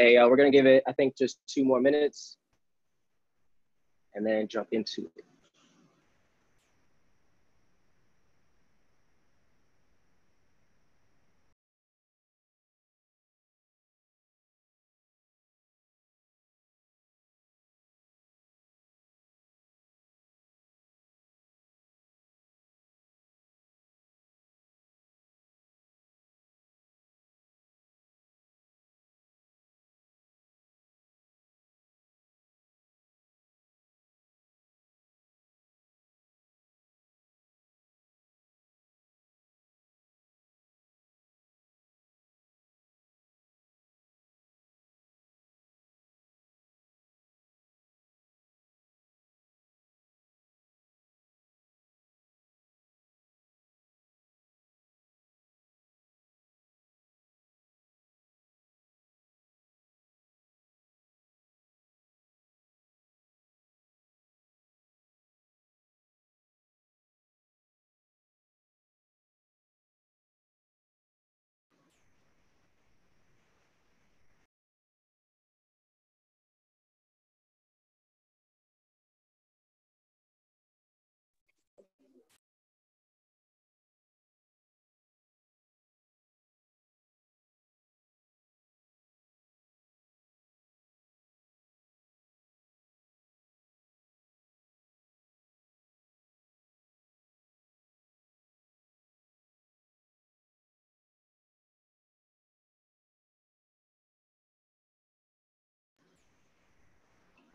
Hey, we're gonna give it, I think, just 2 more minutes and then jump into it.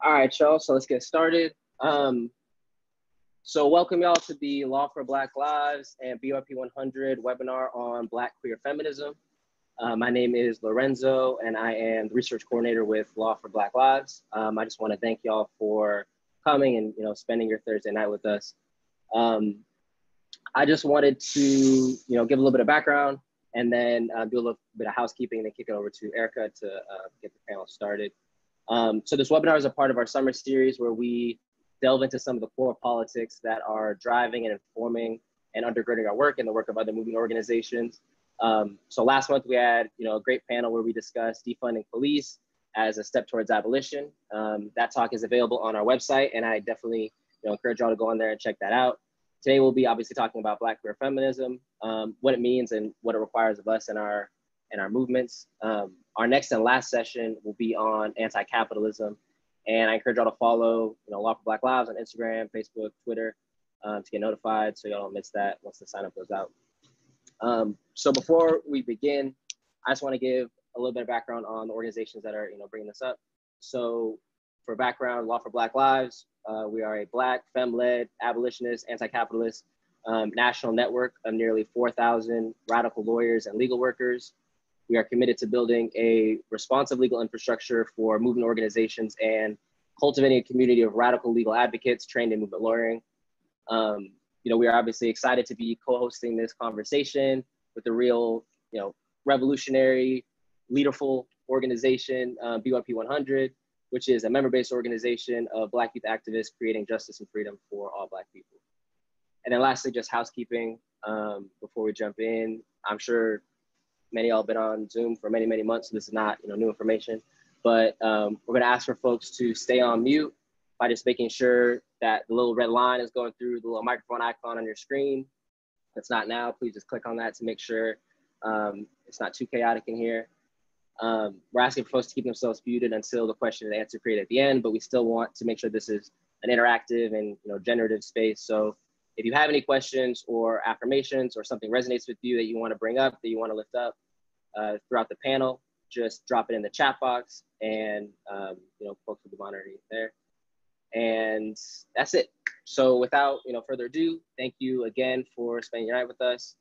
All right, y'all, so let's get started. So welcome y'all to the Law for Black Lives and BRP 100 webinar on Black Queer Feminism. My name is Lorenzo and I am the research coordinator with Law for Black Lives. I just wanna thank y'all for coming and spending your Thursday night with us. I just wanted to give a little bit of background and then do a little bit of housekeeping and then kick it over to Erica to get the panel started. So this webinar is a part of our summer series where we delve into some of the core politics that are driving and informing and undergirding our work and the work of other movement organizations. So last month we had a great panel where we discussed defunding police as a step towards abolition. That talk is available on our website and I definitely encourage y'all to go on there and check that out. Today we'll be obviously talking about Black Queer Feminism, what it means and what it requires of us and our movements. Our next and last session will be on anti-capitalism. And I encourage y'all to follow Law for Black Lives on Instagram, Facebook, Twitter to get notified so y'all don't miss that once the sign up goes out. So before we begin, I just want to give a little bit of background on the organizations that are bringing this up. So for background, Law for Black Lives, we are a Black, femme-led, abolitionist, anti-capitalist national network of nearly 4,000 radical lawyers and legal workers. We are committed to building a responsive legal infrastructure for movement organizations and cultivating a community of radical legal advocates trained in movement lawyering. We are obviously excited to be co-hosting this conversation with the real, revolutionary, leaderful organization, BYP 100, which is a member-based organization of Black youth activists creating justice and freedom for all Black people. And then lastly, just housekeeping before we jump in. I'm sure many of y'all have been on Zoom for many, many months, so this is not new information, but we're gonna ask for folks to stay on mute by just making sure that the little red line is going through the little microphone icon on your screen. If it's not now, please just click on that to make sure it's not too chaotic in here. We're asking for folks to keep themselves muted until the question and answer period at the end, but we still want to make sure this is an interactive and generative space. So if you have any questions or affirmations or something resonates with you that you want to bring up, that you want to lift up throughout the panel, just drop it in the chat box and folks will be monitoring it there. And that's it. So without further ado, thank you again for spending your night with us.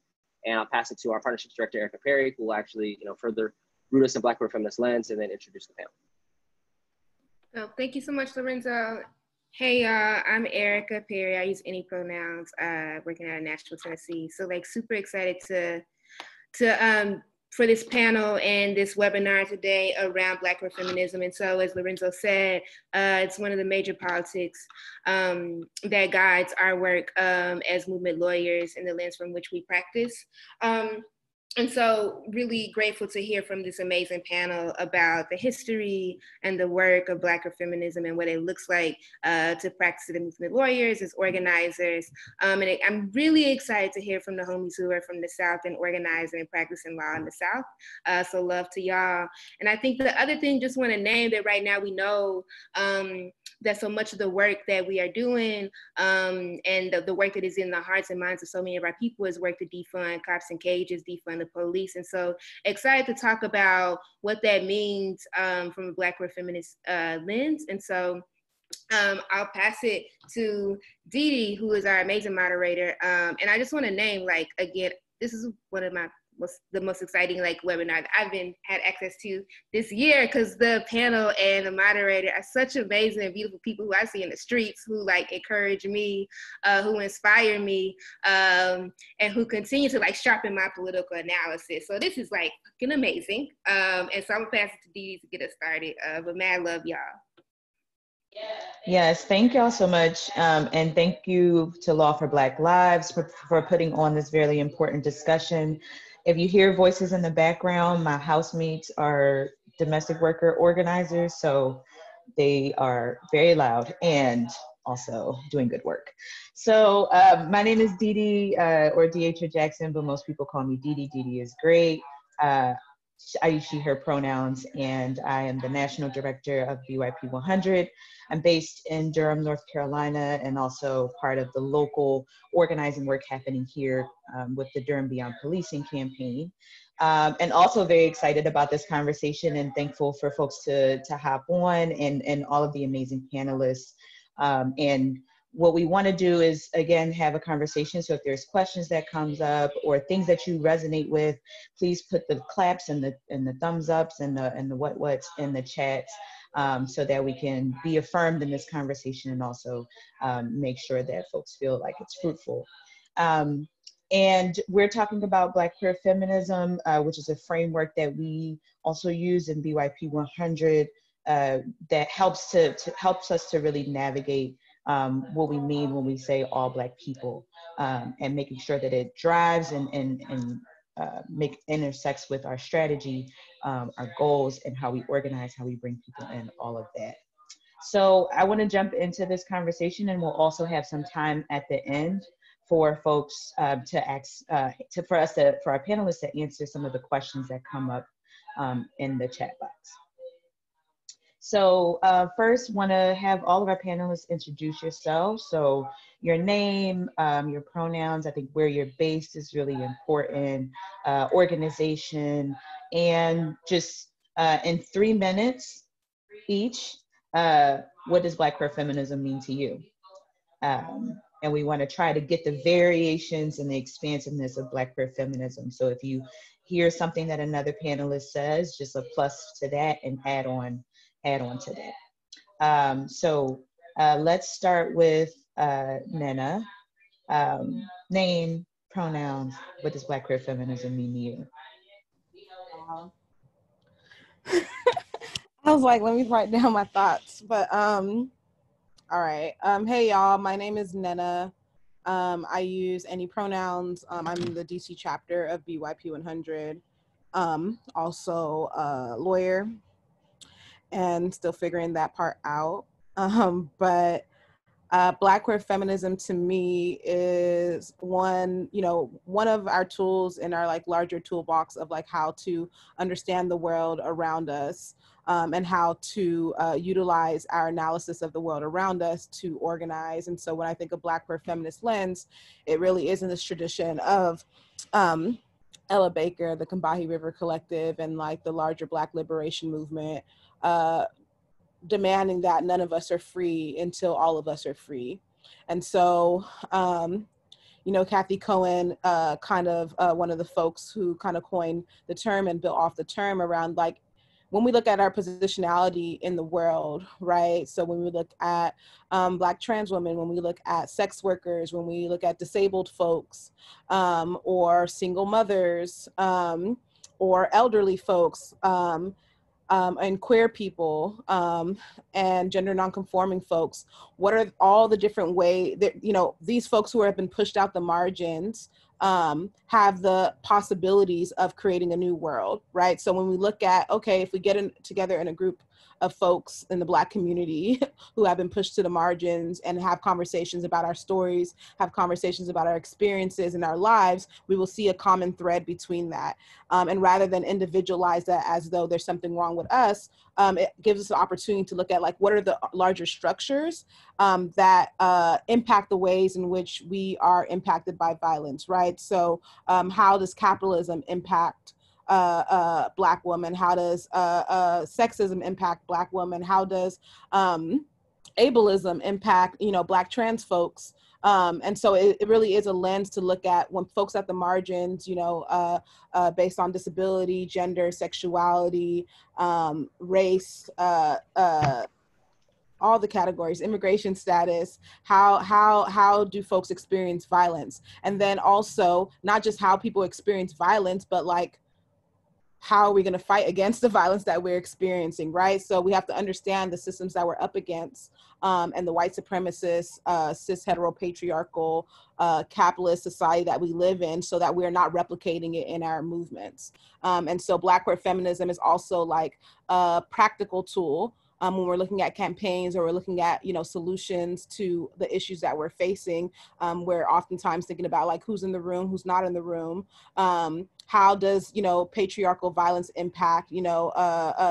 And I'll pass it to our partnerships director, Erica Perry, who will actually further root us in Black Queer Feminist lens and then introduce the panel. Oh, thank you so much, Lorenzo. Hey, y'all, I'm Erica Perry. I use any pronouns, working out of Nashville, Tennessee. So super excited for this panel and this webinar today around Black Queer Feminism. And so as Lorenzo said, it's one of the major politics that guides our work as movement lawyers in the lens from which we practice. And so really grateful to hear from this amazing panel about the history and the work of Black Queer feminism and what it looks like to practice it as lawyers, as organizers. I'm really excited to hear from the homies who are from the South and organizing and practicing law in the South. So love to y'all. And I think the other thing, just want to name that right now we know that so much of the work that we are doing and the work that is in the hearts and minds of so many of our people is work to defund cops and cages, defund the police. And so excited to talk about what that means from a Black queer feminist lens. And so I'll pass it to Dee Dee, who is our amazing moderator. And I just want to name, like, again, this is one of the most exciting webinar I've had access to this year, because the panel and the moderator are such amazing and beautiful people who I see in the streets, who encourage me, who inspire me, and who continue to sharpen my political analysis. So this is fucking amazing. And so I'm gonna pass it to Dee Dee to get us started. But mad love, y'all. Yes, thank y'all so much. And thank you to Law for Black Lives for putting on this very important discussion. If you hear voices in the background, my housemates are domestic worker organizers, so they are very loud and also doing good work. So my name is Dee Dee, or D.H. Jackson, but most people call me Dee Dee. Dee Dee is great. I use she, her pronouns, and I am the National Director of BYP 100. I'm based in Durham, North Carolina, and also part of the local organizing work happening here with the Durham Beyond Policing campaign. And also very excited about this conversation and thankful for folks to hop on and all of the amazing panelists. And what we want to do is, again, have a conversation. So if there's questions that comes up or things that you resonate with, please put the claps and the thumbs ups and the what's in the chats, so that we can be affirmed in this conversation and also make sure that folks feel like it's fruitful. And we're talking about Black Queer Feminism, which is a framework that we also use in BYP 100 that helps us to really navigate what we mean when we say all Black people, and making sure that it drives and intersects with our strategy, our goals, and how we organize, how we bring people in, all of that. So I want to jump into this conversation, and we'll also have some time at the end for folks for our panelists to answer some of the questions that come up in the chat box. So first, want to have all of our panelists introduce yourselves. So your name, your pronouns, I think where you're based is really important, organization, and just in 3 minutes each, what does Black Queer Feminism mean to you? And we want to try to get the variations and the expansiveness of Black Queer Feminism. So if you hear something that another panelist says, just a plus to that and add on to that. So let's start with Nena. Name, pronouns, what does Black Queer Feminism mean to you? I was like, let me write down my thoughts, but all right. Hey y'all, my name is Nena. I use any pronouns. I'm in the DC chapter of BYP 100. Also a lawyer and still figuring that part out. But Black Queer Feminism to me is one of our tools in our larger toolbox of how to understand the world around us, and how to utilize our analysis of the world around us to organize. And so when I think of Black Queer Feminist lens, it really is in this tradition of Ella Baker, the Combahee River Collective, and the larger Black liberation movement, demanding that none of us are free until all of us are free. And so, Kathy Cohen, one of the folks who kind of coined the term and built off the term around when we look at our positionality in the world, right? So when we look at Black trans women, when we look at sex workers, when we look at disabled folks, or single mothers, or elderly folks, and queer people and gender nonconforming folks, what are all the different ways that, you know, these folks who have been pushed out the margins have the possibilities of creating a new world, right? So when we look at, okay, if we get together in a group of folks in the Black community who have been pushed to the margins and have conversations about our stories, have conversations about our experiences in our lives, we will see a common thread between that. And rather than individualize that as though there's something wrong with us, it gives us the opportunity to look at like, what are the larger structures that impact the ways in which we are impacted by violence, right? So how does capitalism impact Black women? How does sexism impact Black women? How does ableism impact, you know, Black trans folks? And so it really is a lens to look at when folks at the margins, you know, based on disability, gender, sexuality, race, all the categories, immigration status, how do folks experience violence? And then also not just how people experience violence, but like, how are we going to fight against the violence that we're experiencing, right? So we have to understand the systems that we're up against and the white supremacist, cis heteropatriarchal, capitalist society that we live in, so that we're not replicating it in our movements. And so Black queer feminism is also like a practical tool when we're looking at campaigns or we're looking at, you know, solutions to the issues that we're facing. We're oftentimes thinking about like who's in the room, who's not in the room. How does, you know, patriarchal violence impact, you know,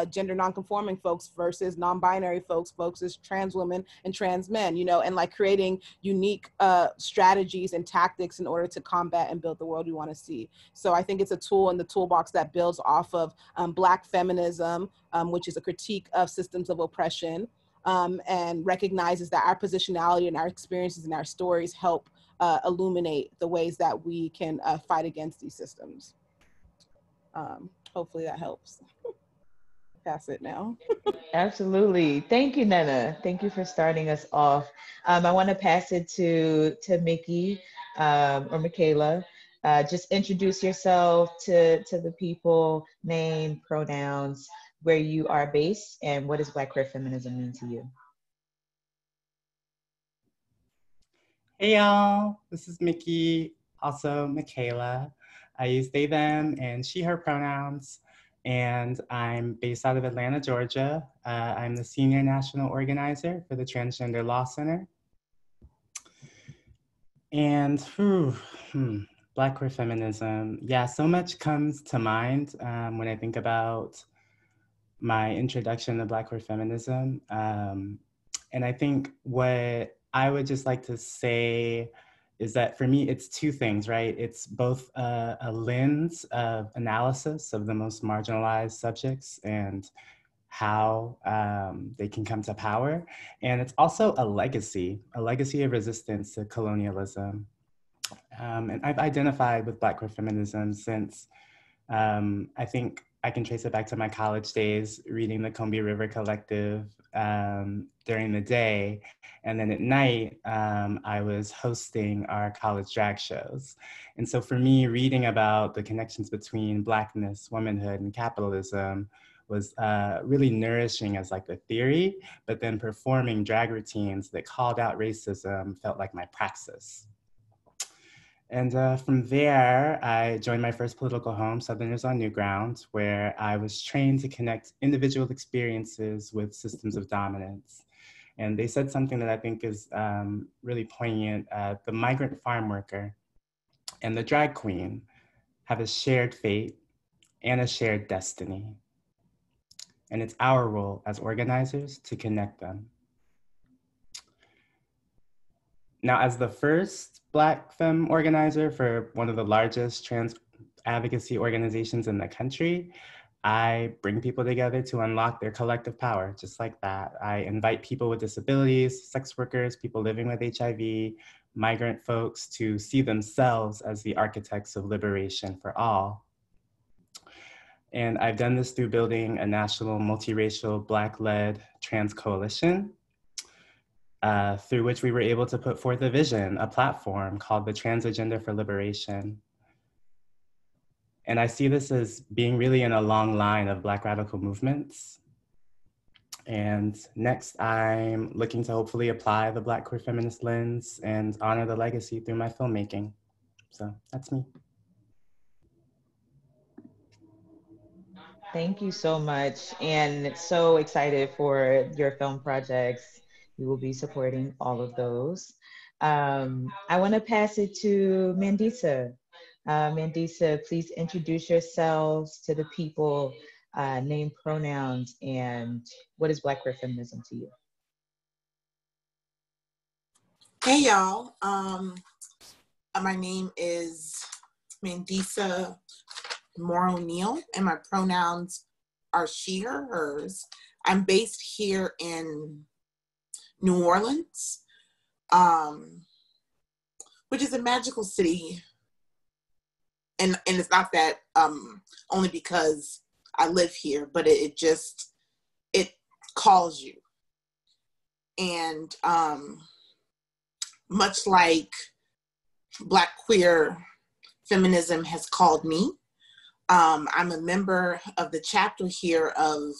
gender nonconforming folks versus non-binary folks as trans women and trans men, you know, and like creating unique strategies and tactics in order to combat and build the world we want to see. So I think it's a tool in the toolbox that builds off of Black feminism, which is a critique of systems of oppression, and recognizes that our positionality and our experiences and our stories help illuminate the ways that we can fight against these systems. Hopefully that helps. Pass it now. Absolutely. Thank you, Nana. Thank you for starting us off. I want to pass it to Micky or Mickaela. Just introduce yourself to the people, name, pronouns, where you are based, and what does Black queer feminism mean to you? Hey y'all, this is Micky, also Mickaela. I use they, them, and she, her pronouns, and I'm based out of Atlanta, Georgia. I'm the senior national organizer for the Transgender Law Center. And Black queer feminism. Yeah, so much comes to mind when I think about my introduction to Black queer feminism. And I think what I would just like to say is that for me, it's two things, right? It's both a lens of analysis of the most marginalized subjects and how they can come to power. And it's also a legacy of resistance to colonialism. And I've identified with Black queer feminism since I think I can trace it back to my college days, reading the Combahee River Collective during the day. And then at night, I was hosting our college drag shows. And so for me, reading about the connections between Blackness, womanhood, and capitalism was really nourishing as like a theory, but then performing drag routines that called out racism felt like my praxis. And from there, I joined my first political home, Southerners on New Ground, where I was trained to connect individual experiences with systems of dominance. And they said something that I think is really poignant. The migrant farm worker and the drag queen have a shared fate and a shared destiny. And it's our role as organizers to connect them. Now, as the first Black femme organizer for one of the largest trans advocacy organizations in the country, I bring people together to unlock their collective power, just like that. I invite people with disabilities, sex workers, people living with HIV, migrant folks to see themselves as the architects of liberation for all. And I've done this through building a national multiracial Black-led trans coalition, through which we were able to put forth a vision, a platform called the Trans Agenda for Liberation. And I see this as being really in a long line of Black radical movements. And next, I'm looking to hopefully apply the Black queer feminist lens and honor the legacy through my filmmaking. So that's me. Thank you so much, and so excited for your film projects. We will be supporting all of those. I want to pass it to Mandisa. Mandisa, please introduce yourselves to the people, name pronouns, and what is Black queer feminism to you? Hey y'all, my name is Mandisa Moore-O'Neal, and my pronouns are she, her, hers. I'm based here in New Orleans, which is a magical city. And it's not that only because I live here, but it calls you. And much like Black Queer Feminism has called me, I'm a member of the chapter here of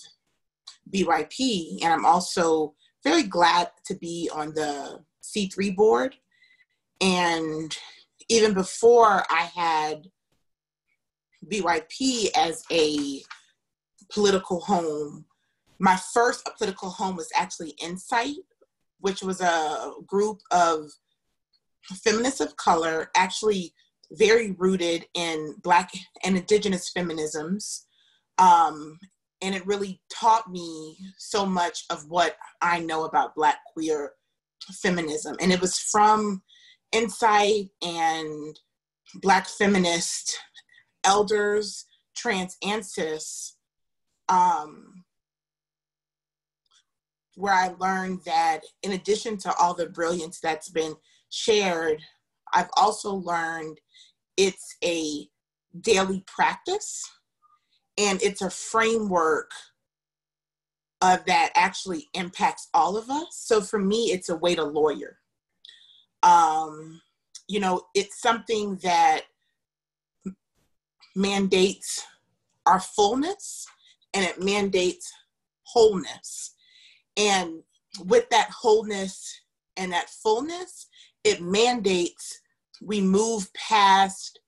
BYP, and I'm also very glad to be on the C3 board. And even before I had BYP as a political home, my first political home was actually Insight, which was a group of feminists of color, actually very rooted in Black and Indigenous feminisms. And it really taught me so much of what I know about Black queer feminism. And it was from Insight and Black feminist elders, trans and cis, where I learned that in addition to all the brilliance that's been shared, I've also learned it's a daily practice and it's a framework that actually impacts all of us. So for me, it's a way to lawyer. You know, it's something that mandates our fullness and it mandates wholeness. And with that wholeness and that fullness, it mandates we move past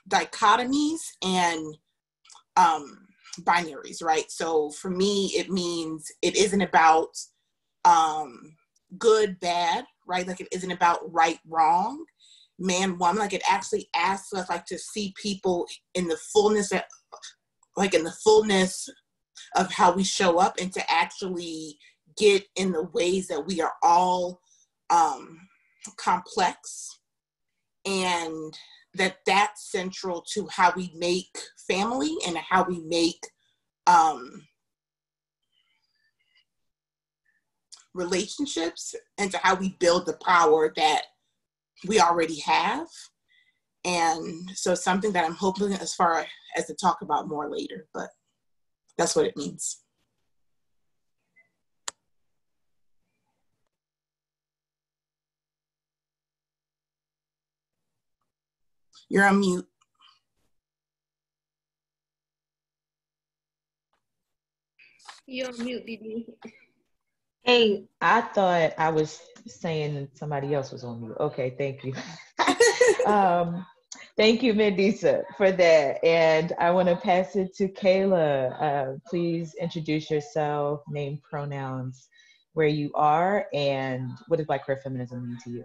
dichotomies and binaries, right? So for me, it means it isn't about good, bad, right? Like it isn't about right, wrong, man, woman. Like it actually asks us like to see people in the fullness, of how we show up and to actually get in the ways that we are all complex, and that's central to how we make family and how we make relationships, and to how we build the power that we already have. And so something that I'm hoping as far as to talk about more later, but that's what it means. You're on mute. You're on mute, Dee Dee. Hey, I thought I was saying somebody else was on mute. Okay, thank you. Thank you, Mandisa, for that. And I want to pass it to Kayla. Please introduce yourself, name pronouns, where you are, and what does Black queer feminism mean to you?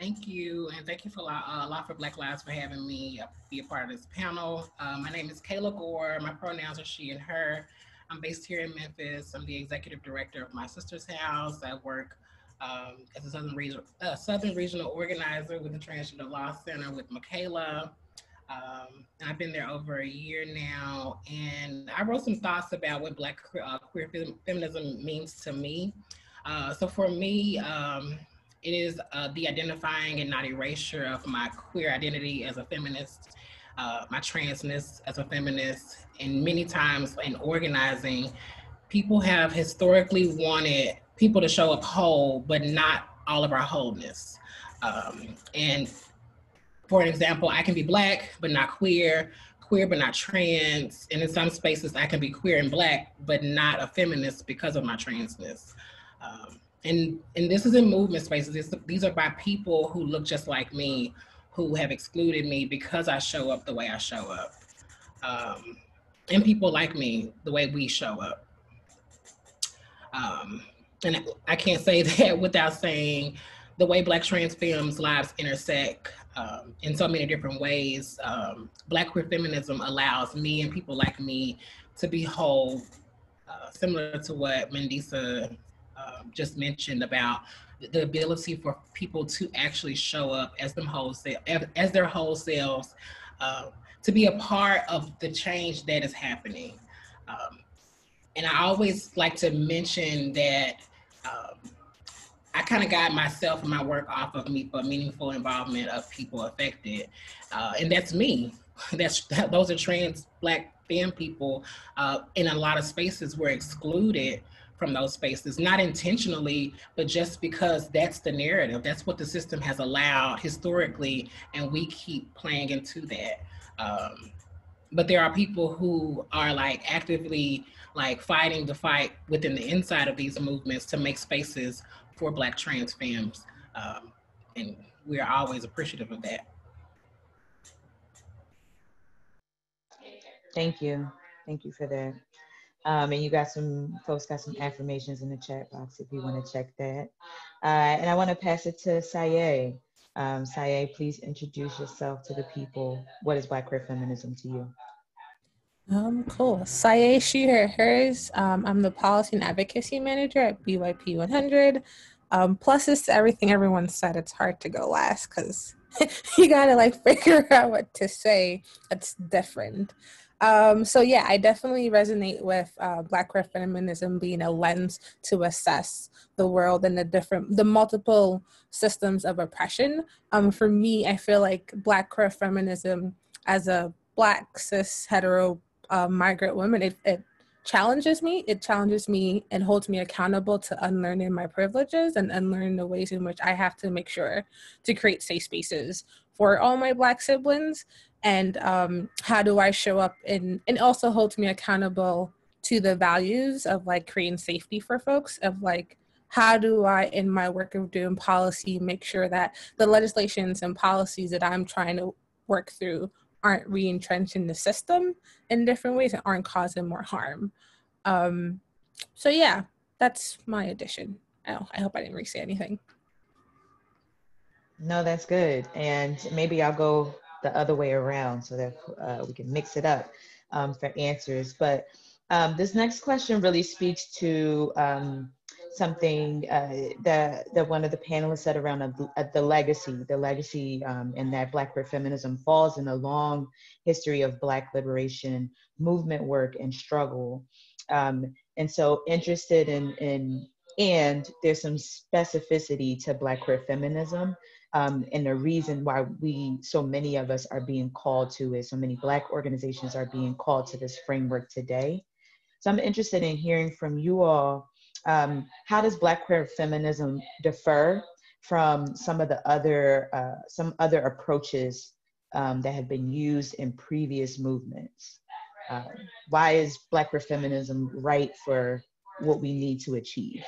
Thank you, and thank you for Law for Black Lives for having me be a part of this panel. My name is Kayla Gore. My pronouns are she and her. I'm based here in Memphis. I'm the executive director of My Sister's House. I work as a Southern Regional Organizer with the Transgender Law Center with Mickaela. I've been there over a year now, and I wrote some thoughts about what Black queer feminism means to me. So for me, it is the identifying and not erasure of my queer identity as a feminist, my transness as a feminist, and many times in organizing, people have historically wanted people to show up whole, but not all of our wholeness. And For example, I can be Black, but not queer, queer, but not trans. And in some spaces, I can be queer and Black, but not a feminist because of my transness. And this is in movement spaces. These are by people who look just like me, who have excluded me because I show up the way I show up. And people like me, the way we show up. And I can't say that without saying the way Black trans femmes' lives intersect in so many different ways. Black queer feminism allows me and people like me to be whole, similar to what Mandisa just mentioned about the ability for people to actually show up as their whole selves, to be a part of the change that is happening. And I always like to mention that I kind of guide myself and my work off of me for meaningful involvement of people affected. And that's me. Those are trans Black femme people in a lot of spaces were excluded from those spaces, not intentionally, but just because that's the narrative. That's what the system has allowed historically, and we keep playing into that. But there are people who are like actively like fighting the fight within the inside of these movements to make spaces for Black trans femmes. And we are always appreciative of that. Thank you. Thank you for that. And you got folks got some affirmations in the chat box if you want to check that. And I want to pass it to Saye. Saye, please introduce yourself to the people. What is Black Queer Feminism to you? Cool. Saye, she, her, hers. I'm the Policy and Advocacy Manager at BYP 100. Pluses to everything everyone said. It's hard to go last because you gotta like figure out what to say that's different. So yeah, I definitely resonate with Black queer feminism being a lens to assess the world and the multiple systems of oppression. For me, I feel like Black queer feminism as a Black cis hetero migrant woman, it challenges me. It challenges me and holds me accountable to unlearning my privileges and unlearning the ways in which I have to make sure to create safe spaces for all my Black siblings. And how do I show up and also holds me accountable to the values of like creating safety for folks, of like, how do I, in my work of doing policy, make sure that the legislations and policies that I'm trying to work through aren't re-entrenching the system in different ways and aren't causing more harm. So yeah, that's my addition. I hope I didn't re-say anything. No, that's good. And maybe I'll go the other way around so that we can mix it up for answers. But this next question really speaks to something that one of the panelists said around the legacy and that Black queer feminism falls in a long history of Black liberation movement work and struggle. And so interested in and there's some specificity to Black queer feminism. And the reason why so many of us are being called to it, so many Black organizations are being called to this framework today. So I'm interested in hearing from you all, how does Black queer feminism differ from some other approaches that have been used in previous movements? Why is Black queer feminism right for what we need to achieve?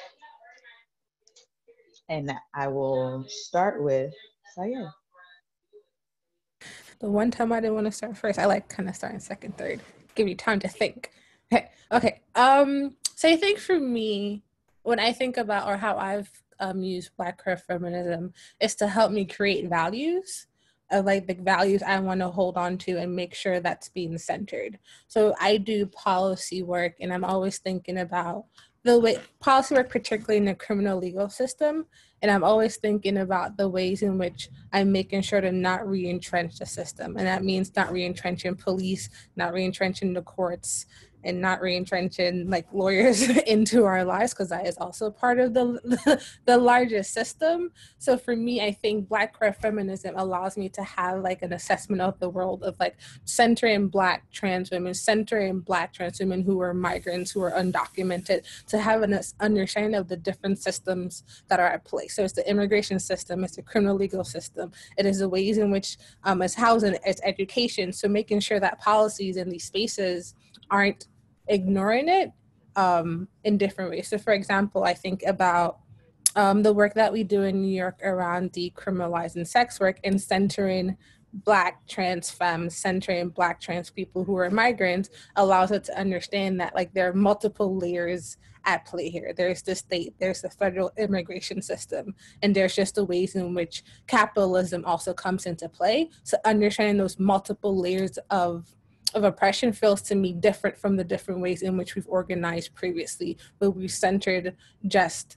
And I will start with Saye. The one time I didn't want to start first, I like kind of starting second, third, give you time to think. Okay. So I think for me, when I think about or how I've used Black queer feminism is to help me create values of like the values I want to hold on to and make sure that's being centered. So I do policy work and I'm always thinking about the way policy work, particularly in the criminal legal system. And I'm always thinking about the ways in which I'm making sure to not re-entrench the system. And that means not re-entrenching police, not re-entrenching the courts, and not re-entrenching like lawyers into our lives, because that is also part of the largest system. So for me, I think Black queer feminism allows me to have like an assessment of the world of like centering Black trans women, centering Black trans women who are migrants, who are undocumented, to have an understanding of the different systems that are at play. So it's the immigration system, it's the criminal legal system, it is the ways in which it's housing, it's education. So making sure that policies in these spaces aren't ignoring it in different ways. So for example, I think about the work that we do in New York around decriminalizing sex work and centering Black trans femmes, centering Black trans people who are migrants, allows us to understand that like there are multiple layers at play here. There's the state, there's the federal immigration system, and there's just the ways in which capitalism also comes into play. So understanding those multiple layers of oppression feels to me different from the different ways in which we've organized previously, where we centered just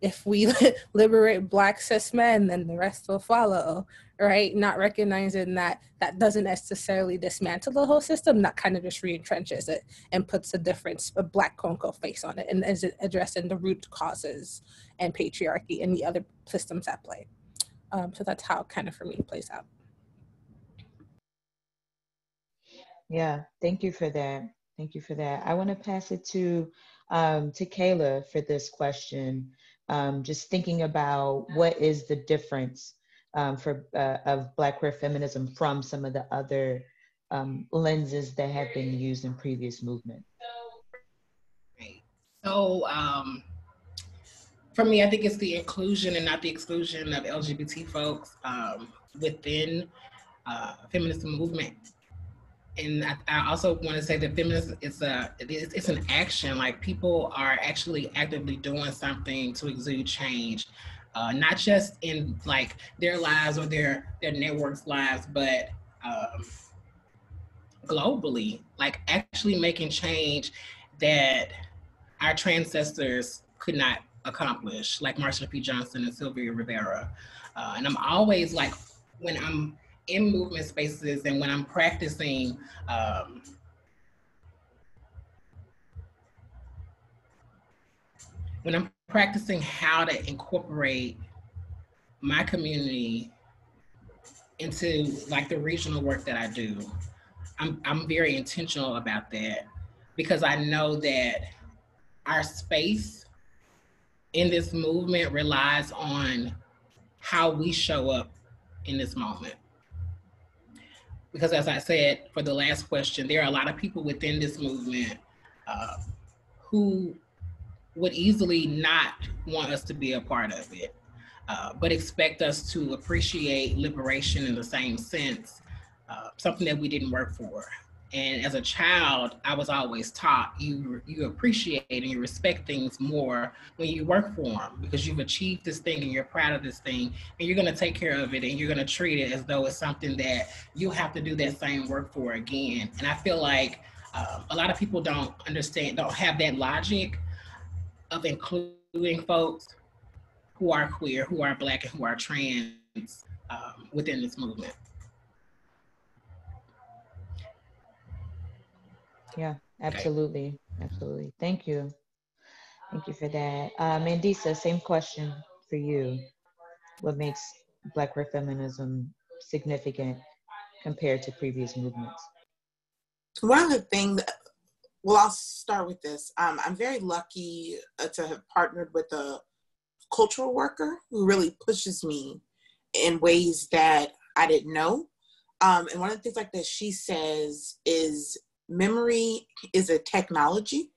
if we liberate Black cis men, then the rest will follow, right? Not recognizing that that doesn't necessarily dismantle the whole system, that kind of just re-entrenches it and puts a different, a Black quote-unquote face on it, and is addressing the root causes and patriarchy and the other systems at play. So that's how it kind of for me plays out. Yeah, thank you for that. Thank you for that. I want to pass it to Kayla for this question. Just thinking about what is the difference of Black queer feminism from some of the other lenses that have been used in previous movements. Right. So for me, I think it's the inclusion and not the exclusion of LGBT folks within feminist movement. And I also want to say that feminism it's an action. Like people are actually actively doing something to exude change, not just in like their lives or their networks' lives, but globally. Like actually making change that our ancestors could not accomplish, like Marsha P. Johnson and Sylvia Rivera. And I'm always like, when I'm in movement spaces and when I'm practicing how to incorporate my community into like the regional work that I do, I'm very intentional about that, because I know that our space in this movement relies on how we show up in this moment. Because as I said, for the last question, there are a lot of people within this movement who would easily not want us to be a part of it, but expect us to appreciate liberation in the same sense, something that we didn't work for. And as a child, I was always taught you appreciate and you respect things more when you work for them, because you've achieved this thing and you're proud of this thing and you're going to take care of it and you're going to treat it as though it's something that you'll have to do that same work for again. And I feel like a lot of people don't have that logic of including folks who are queer, who are Black, and who are trans within this movement. Yeah, absolutely. Okay. Absolutely. Thank you. Thank you for that. Mandisa, same question for you. What makes Black queer feminism significant compared to previous movements? One of the things, well, I'll start with this. I'm very lucky to have partnered with a cultural worker who really pushes me in ways that I didn't know. And one of the things like that she says is, memory is a technology.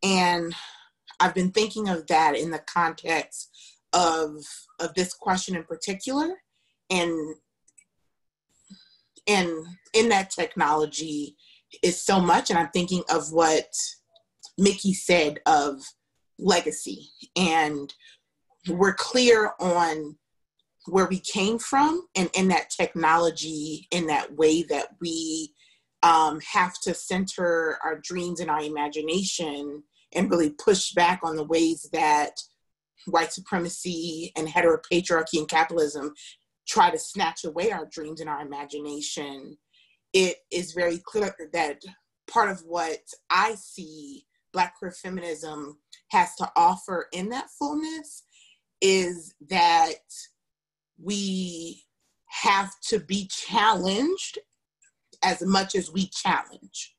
And I've been thinking of that in the context of this question in particular. And in that technology is so much. And I'm thinking of what Micky said of legacy. And we're clear on where we came from, and in that technology, in that way that we have to center our dreams and our imagination and really push back on the ways that white supremacy and heteropatriarchy and capitalism try to snatch away our dreams and our imagination. It is very clear that part of what I see Black queer feminism has to offer in that fullness is that we have to be challenged as much as we challenge.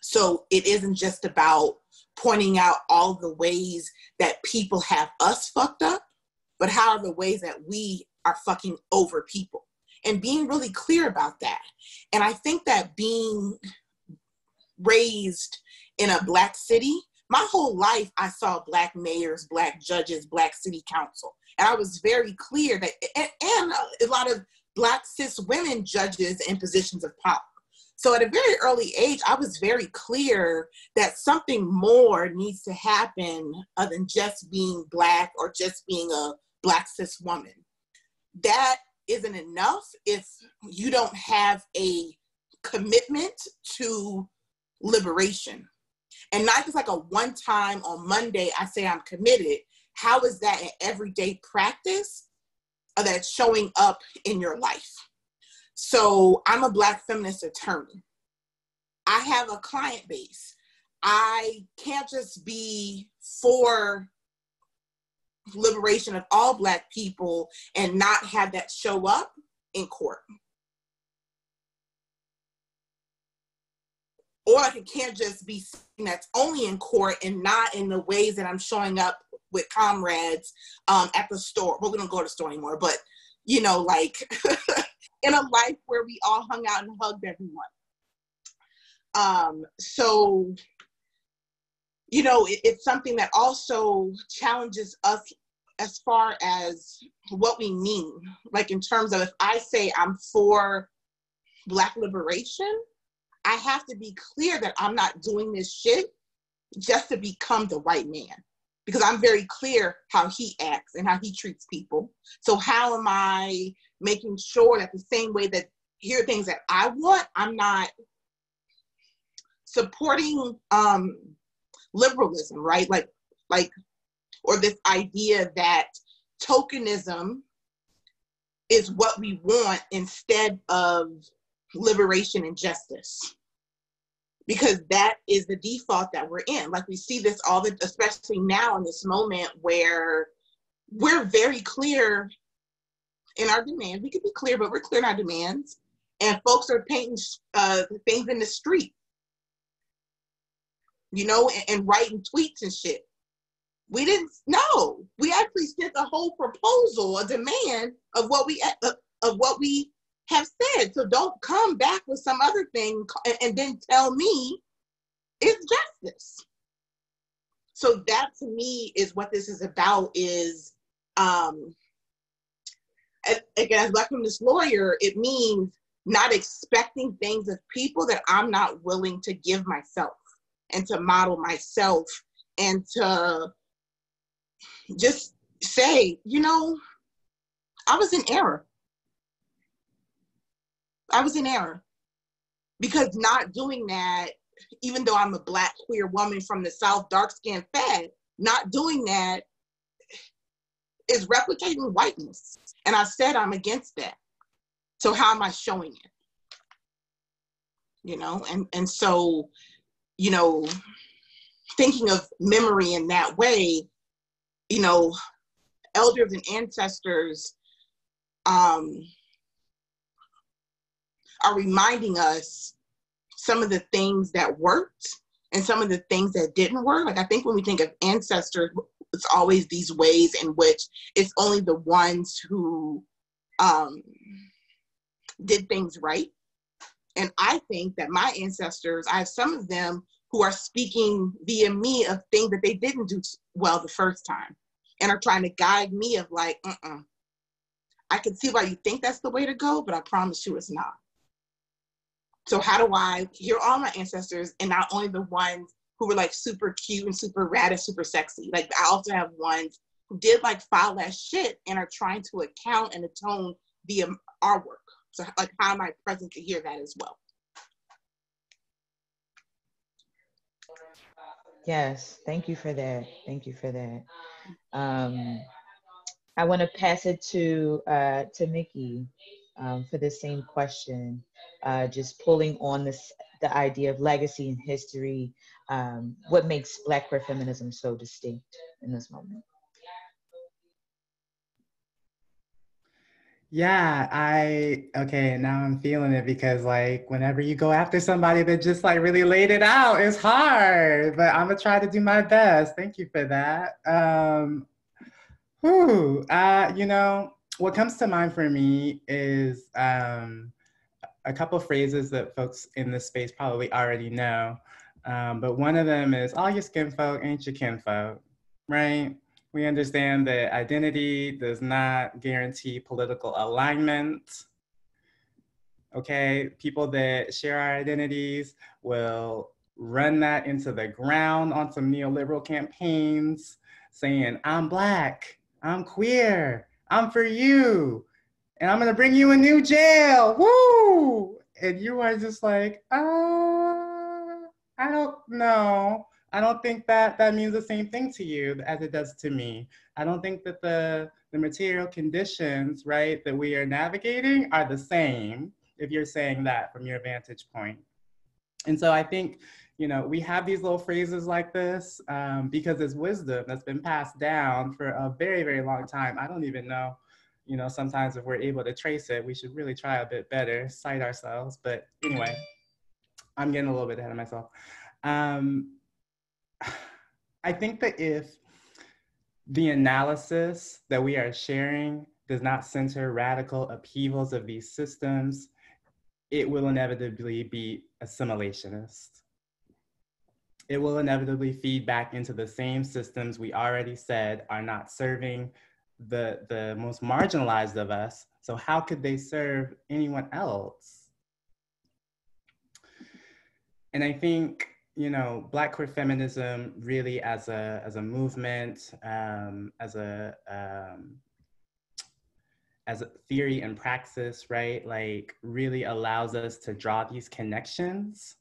So it isn't just about pointing out all the ways that people have us fucked up, but how are the ways that we are fucking over people, and being really clear about that. And I think that being raised in a Black city, my whole life I saw Black mayors, Black judges, Black city council. And I was very clear that, and a lot of Black cis women judges in positions of power. So at a very early age, I was very clear that something more needs to happen other than just being Black or just being a Black cis woman. That isn't enough if you don't have a commitment to liberation. And not just like a one time on Monday, I say I'm committed. How is that an everyday practice that's showing up in your life? So I'm a Black feminist attorney. I have a client base. I can't just be for liberation of all Black people and not have that show up in court. Or like it can't just be something that's only in court and not in the ways that I'm showing up with comrades at the store. Well, we don't go to the store anymore, but you know, like in a life where we all hung out and hugged everyone. So, you know, it's something that also challenges us as far as what we mean. Like in terms of if I say I'm for Black liberation, I have to be clear that I'm not doing this shit just to become the white man, because I'm very clear how he acts and how he treats people. So how am I making sure that the same way that here are things that I want, I'm not supporting liberalism, right? Like, or this idea that tokenism is what we want instead of liberation and justice, because that is the default that we're in. Like we see this especially now in this moment where we're very clear in our demands. We could be clear, but we're clear in our demands, and folks are painting things in the street, you know, and writing tweets and shit. We didn't know. We actually sent a whole proposal, a demand of what we have said. So don't come back with some other thing and then tell me it's justice. So that to me is what this is about, is again, as a Black feminist lawyer, it means not expecting things of people that I'm not willing to give myself and to model myself, and to just say, you know, I was in error. I was in error. Because not doing that, even though I'm a Black queer woman from the South, dark-skinned, fat, not doing that is replicating whiteness. And I said I'm against that. So how am I showing it? You know, and so, you know, thinking of memory in that way, you know, elders and ancestors are reminding us some of the things that worked and some of the things that didn't work. Like I think when we think of ancestors, it's always these ways in which it's only the ones who did things right. And I think that my ancestors, I have some of them who are speaking via me of things that they didn't do well the first time, and are trying to guide me of like, I can see why you think that's the way to go, but I promise you it's not. So how do I hear all my ancestors, and not only the ones who were like super cute and super rad and super sexy. Like I also have ones who did like foul ass shit and are trying to account and atone via our work. So like, how am I present to hear that as well? Yes, thank you for that. Thank you for that. I want to pass it to Micky for the same question, just pulling on the idea of legacy and history, what makes Black queer feminism so distinct in this moment? Yeah, okay, now I'm feeling it because like whenever you go after somebody that just like really laid it out, it's hard, but I'm gonna try to do my best. Thank you for that. You know, what comes to mind for me is a couple phrases that folks in this space probably already know. But one of them is all your skin folk ain't your kinfolk, right? We understand that identity does not guarantee political alignment. Okay, people that share our identities will run that into the ground on some neoliberal campaigns saying, I'm Black, I'm queer, I'm for you, and I'm gonna bring you a new jail, woo! And you are just like, I don't know. I don't think that that means the same thing to you as it does to me. I don't think that the material conditions, right, that we are navigating are the same if you're saying that from your vantage point. And so I think, you know, we have these little phrases like this because it's wisdom that's been passed down for a very, very long time. I don't even know, you know, sometimes if we're able to trace it, we should really try a bit better, cite ourselves. But anyway, I'm getting a little bit ahead of myself. I think that if the analysis that we are sharing does not center radical upheavals of these systems, it will inevitably be assimilationist. It will inevitably feed back into the same systems we already said are not serving the most marginalized of us. So how could they serve anyone else? And I think, you know, Black queer feminism really as a movement, as a theory and praxis, right? Like really allows us to draw these connections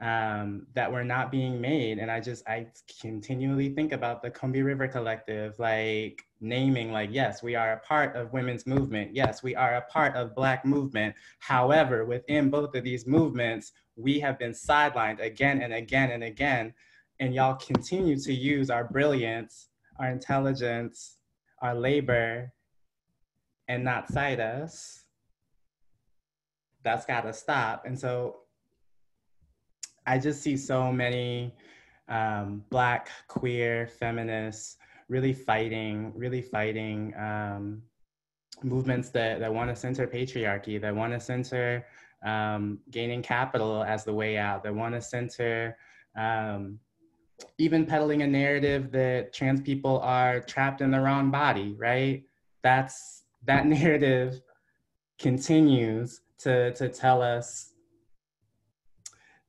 that were not being made. And I continually think about the Combahee River Collective, like naming like, yes, we are a part of women's movement. Yes, we are a part of Black movement. However, within both of these movements, we have been sidelined again and again and again. And y'all continue to use our brilliance, our intelligence, our labor, and not cite us. That's gotta stop. And so I just see so many Black queer feminists really fighting movements that want to center patriarchy, that want to center gaining capital as the way out, that want to center even peddling a narrative that trans people are trapped in the wrong body, right? That narrative continues to tell us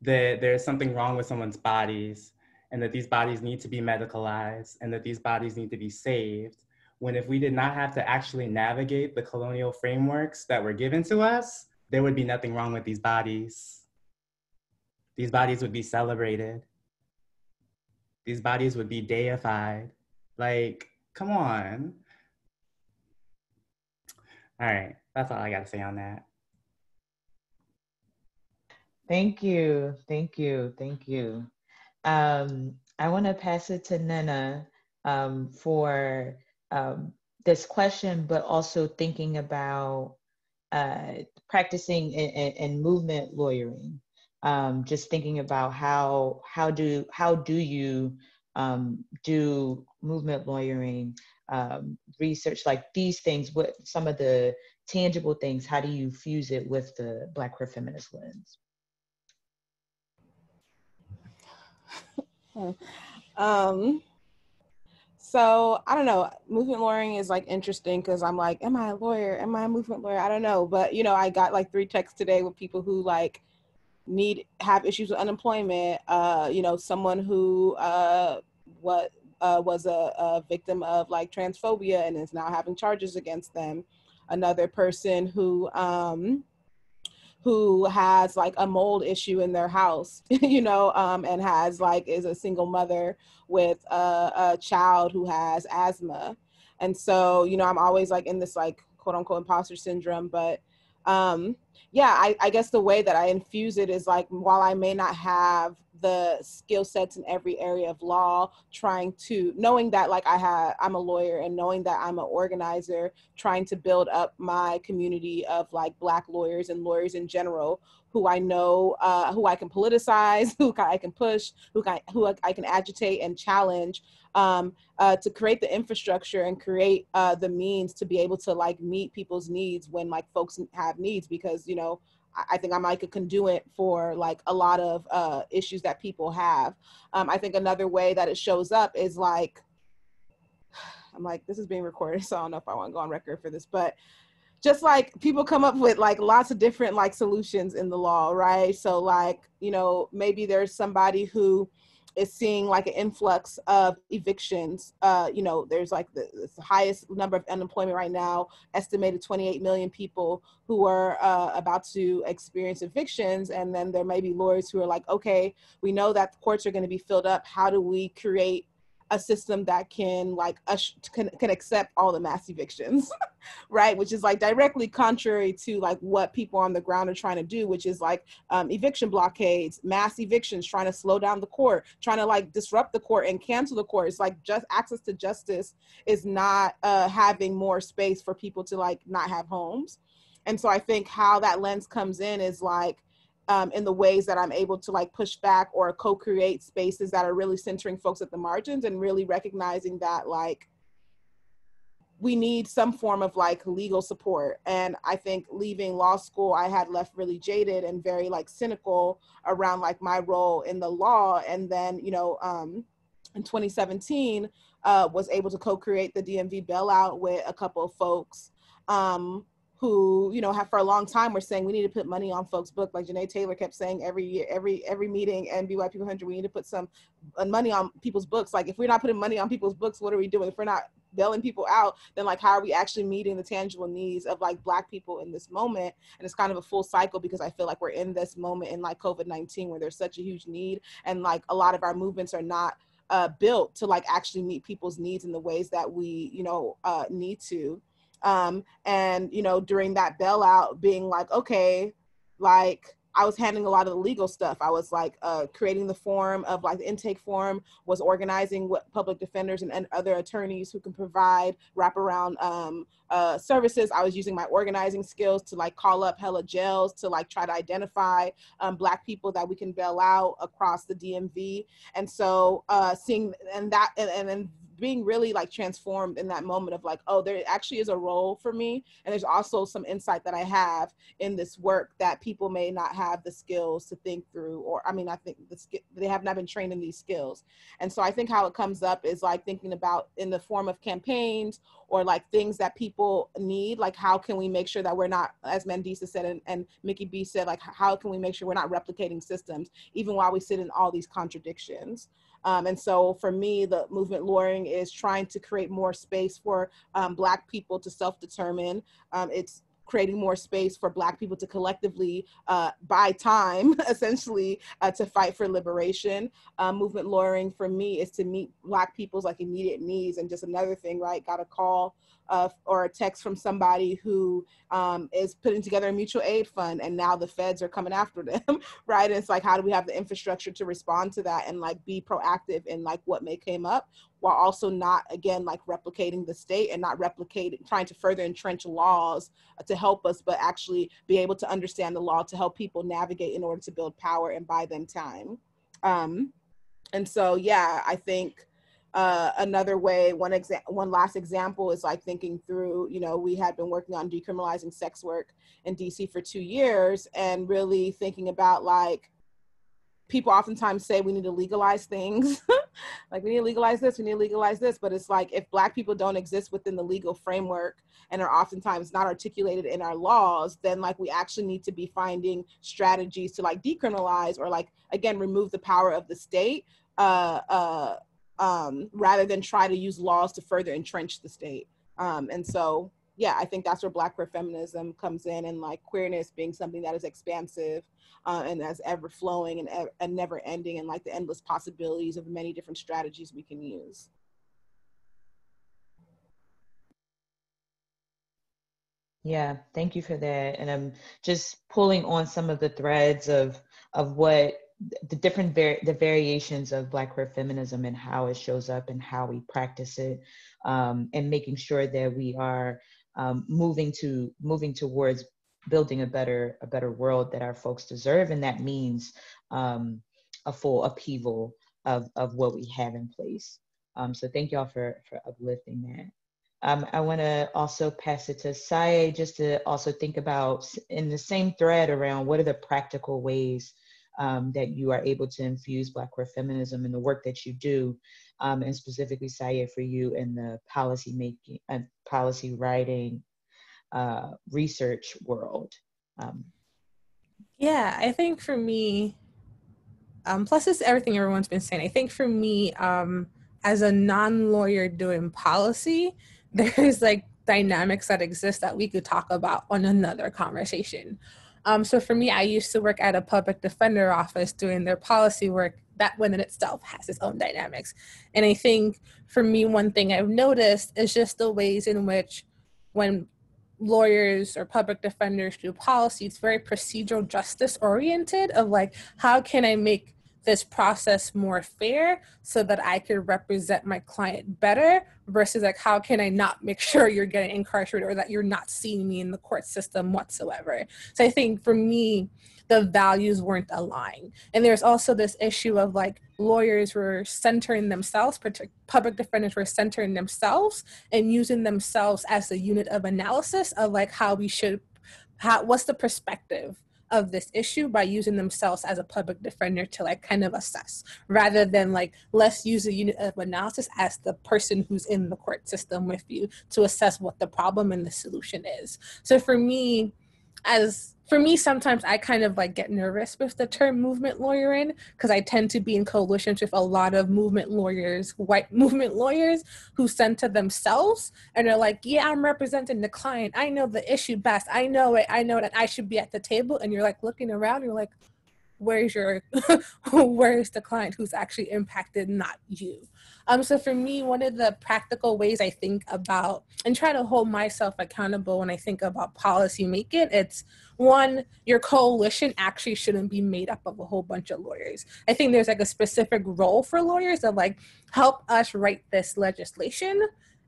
that there's something wrong with someone's bodies and that these bodies need to be medicalized and that these bodies need to be saved. When if we did not have to actually navigate the colonial frameworks that were given to us, there would be nothing wrong with these bodies. These bodies would be celebrated. These bodies would be deified. Like, come on. All right, that's all I gotta say on that. Thank you. I want to pass it to Nena for this question, but also thinking about practicing in movement lawyering. Just thinking about how do you do movement lawyering research, like these things, what some of the tangible things, how do you fuse it with the Black queer feminist lens? So I don't know, movement lawyering is like interesting because I'm like, am I a lawyer? Am I a movement lawyer? I don't know. But you know, I got like 3 texts today with people who like have issues with unemployment. You know, someone who was a victim of like transphobia and is now having charges against them. Another person who has like a mold issue in their house, you know, and has like is a single mother with a child who has asthma. And so, you know, I'm always like in this like quote unquote imposter syndrome, but Yeah, I guess the way that I infuse it is like, while I may not have the skill sets in every area of law, knowing that like I'm a lawyer, and knowing that I'm an organizer, trying to build up my community of like Black lawyers and lawyers in general, who I know, who I can politicize, who I can push, who I can agitate and challenge, to create the infrastructure and create the means to be able to like meet people's needs when like folks have needs, because, you know, I think I'm like a conduit for like a lot of issues that people have. I think another way that it shows up is like, I'm like, this is being recorded, so I don't know if I want to go on record for this, but just like people come up with like lots of different like solutions in the law, right? So like, you know, maybe there's somebody who is seeing like an influx of evictions. You know, there's like the highest number of unemployment right now, estimated 28 million people who are about to experience evictions. And then there may be lawyers who are like, okay, we know that the courts are going to be filled up. How do we create a system that can like can accept all the mass evictions, right? Which is like directly contrary to like what people on the ground are trying to do, which is like eviction blockades, mass evictions, trying to slow down the court, trying to like disrupt the court and cancel the court. It's like just access to justice is not having more space for people to like not have homes. And so I think how that lens comes in is like, in the ways that I'm able to like push back or co-create spaces that are really centering folks at the margins, and really recognizing that like we need some form of like legal support. And I think leaving law school, I had left really jaded and very like cynical around like my role in the law. And then, you know, in 2017, was able to co-create the DMV bailout with a couple of folks, who, you know, have for a long time were saying we need to put money on folks' book. Like Janae Taylor kept saying every year, every meeting, and BYP 100, we need to put some money on people's books. Like if we're not putting money on people's books, what are we doing? If we're not bailing people out, then like how are we actually meeting the tangible needs of like Black people in this moment? And it's kind of a full cycle, because I feel like we're in this moment in like COVID-19 where there's such a huge need, and like a lot of our movements are not built to like actually meet people's needs in the ways that we, you know, need to. And, you know, during that bailout, being like, okay, like I was handling a lot of the legal stuff. I was like creating the form of like the intake form, was organizing what public defenders and other attorneys who can provide wraparound services. I was using my organizing skills to like call up hella jails to like try to identify Black people that we can bail out across the DMV. And so seeing and then being really like transformed in that moment of like, oh, there actually is a role for me. And there's also some insight that I have in this work that people may not have the skills to think through, or I mean, I think they have not been trained in these skills. And so I think how it comes up is like thinking about in the form of campaigns or like things that people need, like how can we make sure that we're not, as Mandisa said and Micky B said, like how can we make sure we're not replicating systems even while we sit in all these contradictions. And so for me, the movement lawyering is trying to create more space for Black people to self-determine. It's creating more space for Black people to collectively buy time, essentially, to fight for liberation. Movement lawyering for me is to meet Black people's like immediate needs. And just another thing, right? Got a call or a text from somebody who is putting together a mutual aid fund, and now the feds are coming after them, right? And it's like, how do we have the infrastructure to respond to that and like be proactive in like what may came up, while also not, again, like replicating the state and not trying to further entrench laws to help us, but actually be able to understand the law to help people navigate in order to build power and buy them time. And so, yeah, I think another way, one last example is like thinking through, you know, we had been working on decriminalizing sex work in DC for 2 years, and really thinking about like, people oftentimes say we need to legalize things. Like we need to legalize this, we need to legalize this. But it's like, if Black people don't exist within the legal framework and are oftentimes not articulated in our laws, then like we actually need to be finding strategies to like decriminalize or like, again, remove the power of the state rather than try to use laws to further entrench the state. And so, yeah, I think that's where Black queer feminism comes in, and like queerness being something that is expansive and as ever flowing and never ending, and like the endless possibilities of many different strategies we can use. Yeah, thank you for that. And I'm just pulling on some of the threads of what the different the variations of Black queer feminism and how it shows up and how we practice it, and making sure that we are moving towards building a better world that our folks deserve, and that means a full upheaval of what we have in place. So thank y'all for uplifting that. I want to also pass it to Saye just to also think about in the same thread around what are the practical ways that you are able to infuse Black queer feminism in the work that you do, and specifically Saye for you in the policy making and policy writing research world. Yeah, I think for me, plus it's everything everyone's been saying. I think for me, as a non-lawyer doing policy, there's like dynamics that exist that we could talk about on another conversation. So for me, I used to work at a public defender office doing their policy work. That one in itself has its own dynamics. And I think for me, one thing I've noticed is just the ways in which when lawyers or public defenders do policy, it's very procedural justice oriented of like, how can I make this process more fair so that I could represent my client better versus like, how can I not make sure you're getting incarcerated or that you're not seeing me in the court system whatsoever. So I think for me, the values weren't aligned. And there's also this issue of like lawyers were centering themselves, public defenders were centering themselves and using themselves as a unit of analysis of like how we should, what's the perspective of this issue by using themselves as a public defender to like kind of assess, rather than like, let's use a unit of analysis as the person who's in the court system with you to assess what the problem and the solution is. So for me, sometimes I kind of like get nervous with the term movement lawyering because I tend to be in coalitions with a lot of movement lawyers, white movement lawyers who center themselves and are like, yeah, I'm representing the client. I know the issue best. I know it. I know that I should be at the table. And you're like looking around, you're like, where's the client who's actually impacted, not you? So for me, one of the practical ways I think about and try to hold myself accountable when I think about policy making, it's one, your coalition actually shouldn't be made up of a whole bunch of lawyers. I think there's like a specific role for lawyers of like, help us write this legislation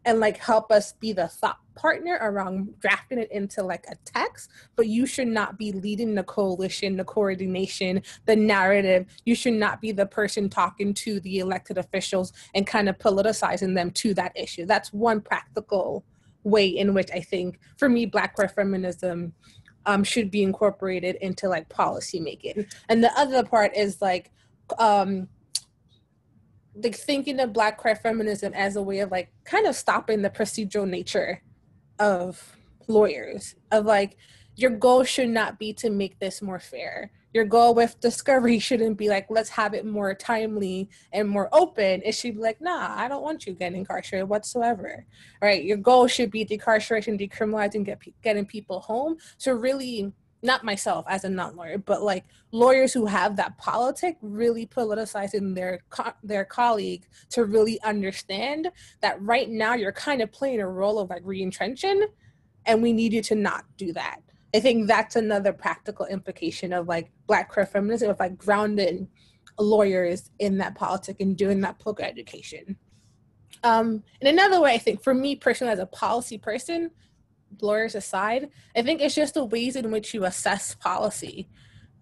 and like help us be the thought partner around drafting it into like a text, but you should not be leading the coalition, the coordination, the narrative. You should not be the person talking to the elected officials and kind of politicizing them to that issue. That's one practical way in which I think, for me, Black queer feminism should be incorporated into like policy making. And the other part is like thinking of Black queer feminism as a way of like kind of stopping the procedural nature of lawyers, of like, your goal should not be to make this more fair. Your goal with discovery shouldn't be like, let's have it more timely and more open. It should be like, nah, I don't want you getting incarcerated whatsoever, right? Your goal should be decarceration, decriminalizing, getting people home. So really, not myself as a non-lawyer, but like lawyers who have that politic really politicizing their colleague to really understand that right now you're kind of playing a role of like re-entrenching and we need you to not do that. I think that's another practical implication of like Black queer feminism, of like grounding lawyers in that politic and doing that political education. And another way, I think for me personally as a policy person, lawyers aside, I think it's just the ways in which you assess policy,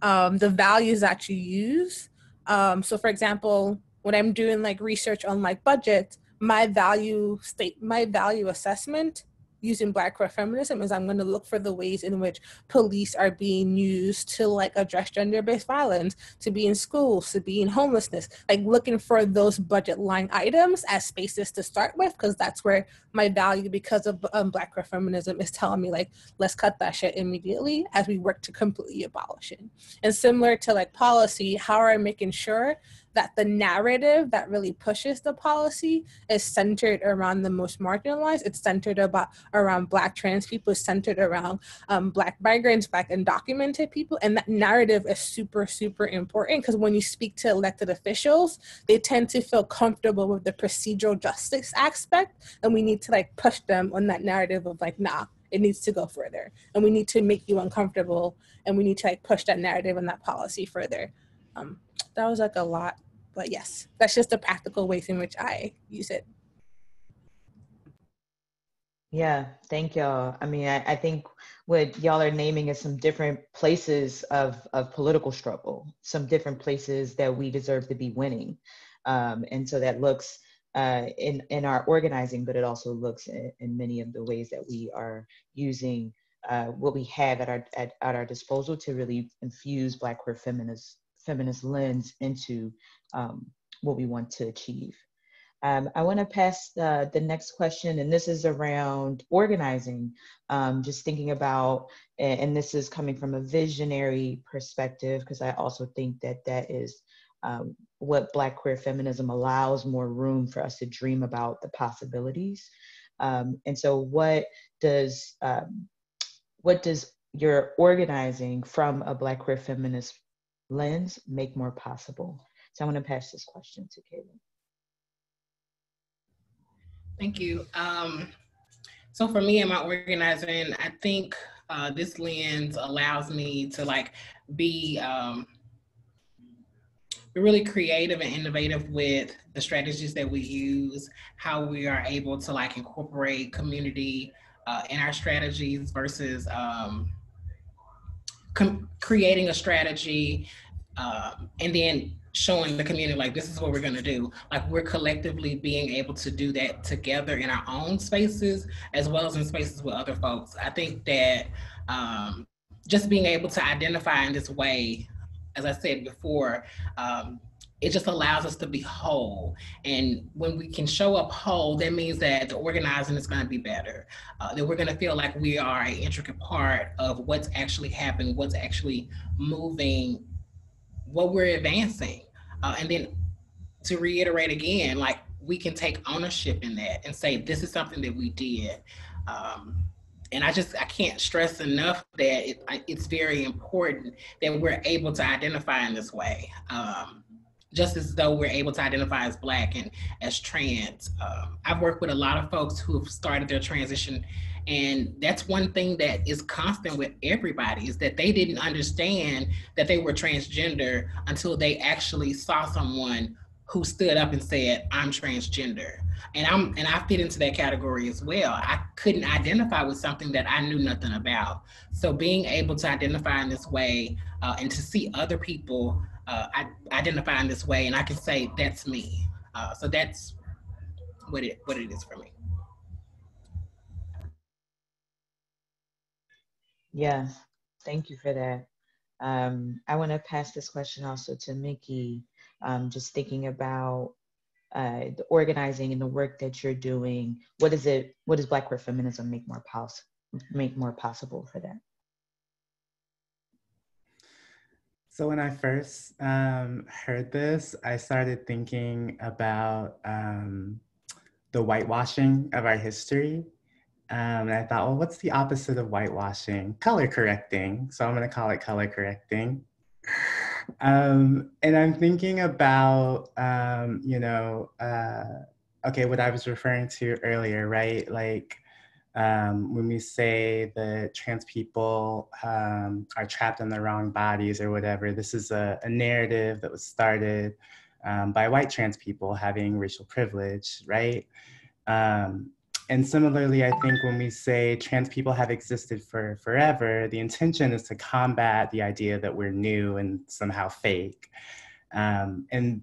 the values that you use. So for example, when I'm doing like research on like budget, my value assessment using Black queer feminism is I'm going to look for the ways in which police are being used to like address gender-based violence, to be in schools, to be in homelessness, like looking for those budget line items as spaces to start with, because that's where my value, because of Black queer feminism, is telling me like, let's cut that shit immediately as we work to completely abolish it. And similar to like policy, how are I making sure that the narrative that really pushes the policy is centered around the most marginalized? It's centered around Black trans people, it's centered around Black migrants, Black undocumented people. And that narrative is super, super important, because when you speak to elected officials, they tend to feel comfortable with the procedural justice aspect. And we need to like push them on that narrative of like, nah, It needs to go further, and we need to make you uncomfortable, and we need to like push that narrative and that policy further. That was like a lot, but yes, that's just the practical ways in which I use it. Yeah, thank y'all. I mean, I think what y'all are naming is some different places of political struggle, some different places that we deserve to be winning. And so that looks in our organizing, but it also looks in many of the ways that we are using what we have at our disposal to really infuse Black queer feminist lens into what we want to achieve. I want to pass the next question, and this is around organizing, just thinking about, and this is coming from a visionary perspective, because I also think that that is what Black queer feminism allows more room for us to dream about the possibilities. And so what does your organizing from a Black queer feminist lens make more possible? So I want to pass this question to Kayla. Thank you. So for me and my organizing, I think this lens allows me to like be really creative and innovative with the strategies that we use, how we are able to like incorporate community in our strategies versus creating a strategy and then showing the community like this is what we're going to do. Like we're collectively being able to do that together in our own spaces as well as in spaces with other folks. I think that just being able to identify in this way, as I said before, it just allows us to be whole. And when we can show up whole, that means that the organizing is going to be better, that we're going to feel like we are an intricate part of what's actually happening, what's actually moving, what we're advancing. And then to reiterate again, like we can take ownership in that and say, this is something that we did. And I can't stress enough that it's very important that we're able to identify in this way. Just as though we're able to identify as Black and as trans. I've worked with a lot of folks who have started their transition, and that's one thing that is constant with everybody, is that they didn't understand that they were transgender until they actually saw someone who stood up and said, I'm transgender. And I fit into that category as well. I couldn't identify with something that I knew nothing about. So being able to identify in this way and to see other people identify in this way, and I can say that's me. So that's what it is for me. Yeah, thank you for that. I want to pass this question also to Micky, just thinking about the organizing and the work that you're doing. What does Black queer feminism make more possible for that? So when I first heard this, I started thinking about the whitewashing of our history. And I thought, well, what's the opposite of whitewashing? Color correcting. So I'm going to call it color correcting. And I'm thinking about, okay, what I was referring to earlier, right? Like when we say that trans people are trapped in the wrong bodies or whatever, this is a narrative that was started by white trans people having racial privilege, right? And similarly, I think when we say trans people have existed for forever, the intention is to combat the idea that we're new and somehow fake. And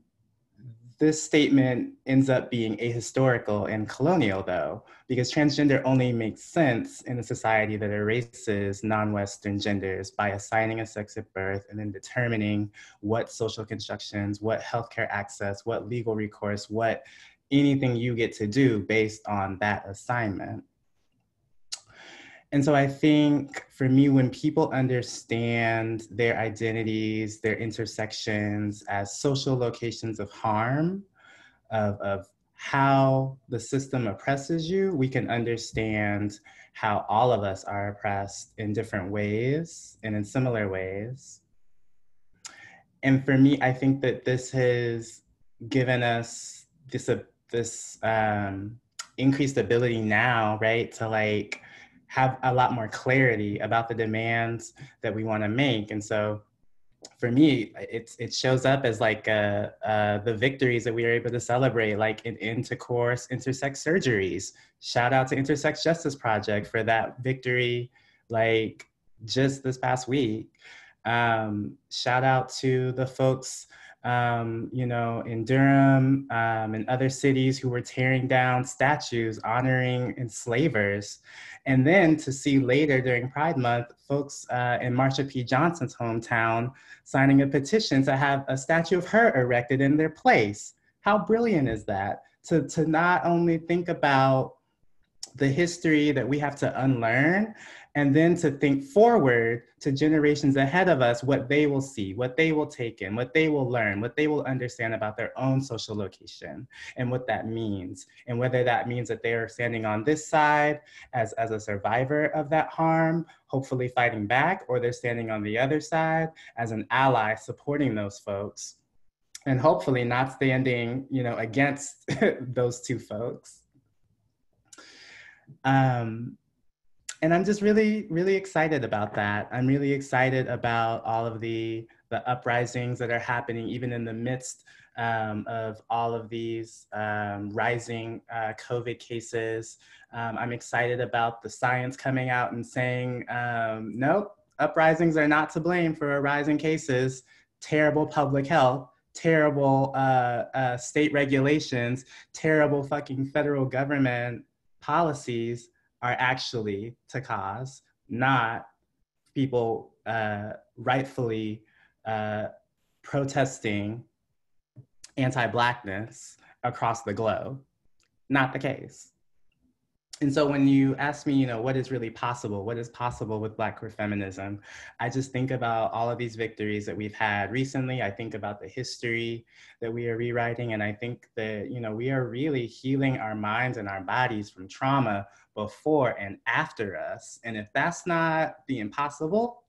this statement ends up being ahistorical and colonial, though, because transgender only makes sense in a society that erases non-Western genders by assigning a sex at birth and then determining what social constructions, what healthcare access, what legal recourse, what anything you get to do based on that assignment. And so I think for me, when people understand their identities, their intersections as social locations of harm, of how the system oppresses you, we can understand how all of us are oppressed in different ways and in similar ways. And for me, I think that this has given us this increased ability now, right, to like have a lot more clarity about the demands that we want to make. And so for me, it shows up as like the victories that we are able to celebrate, like in intercourse, intersex surgeries. Shout out to Intersex Justice Project for that victory, like just this past week. Shout out to the folks, you know, in Durham and other cities who were tearing down statues honoring enslavers. And then to see later during Pride Month, folks in Marsha P. Johnson's hometown signing a petition to have a statue of her erected in their place. How brilliant is that? To not only think about the history that we have to unlearn, and then to think forward to generations ahead of us, what they will see, what they will take in, what they will learn, what they will understand about their own social location and what that means. And whether that means that they are standing on this side as a survivor of that harm, hopefully fighting back, or they're standing on the other side as an ally supporting those folks, and hopefully not standing, you know, against those two folks. And I'm just really, really excited about that. I'm really excited about all of the uprisings that are happening, even in the midst of all of these rising COVID cases. I'm excited about the science coming out and saying, nope, uprisings are not to blame for rising cases. Terrible public health, terrible state regulations, terrible fucking federal government policies are actually to cause, not people rightfully protesting anti-Blackness across the globe. Not the case. And so when you ask me, you know, what is really possible? What is possible with Black queer feminism? I just think about all of these victories that we've had recently. I think about the history that we are rewriting. And I think that, you know, we are really healing our minds and our bodies from trauma before and after us. And if that's not the impossible,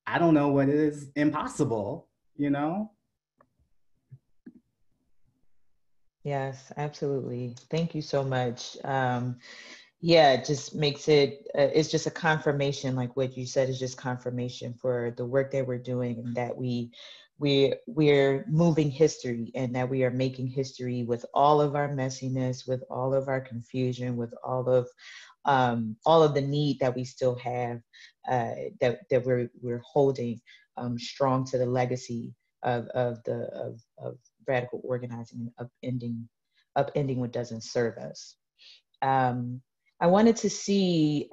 I don't know what is impossible, you know? Yes, absolutely. Thank you so much. Yeah, it just makes it, it's just a confirmation, like what you said is just confirmation for the work that we're doing, and that we're moving history, and that we are making history with all of our messiness, with all of our confusion, with all of the need that we still have, that we're holding strong to the legacy of radical organizing and upending what doesn't serve us. I wanted to see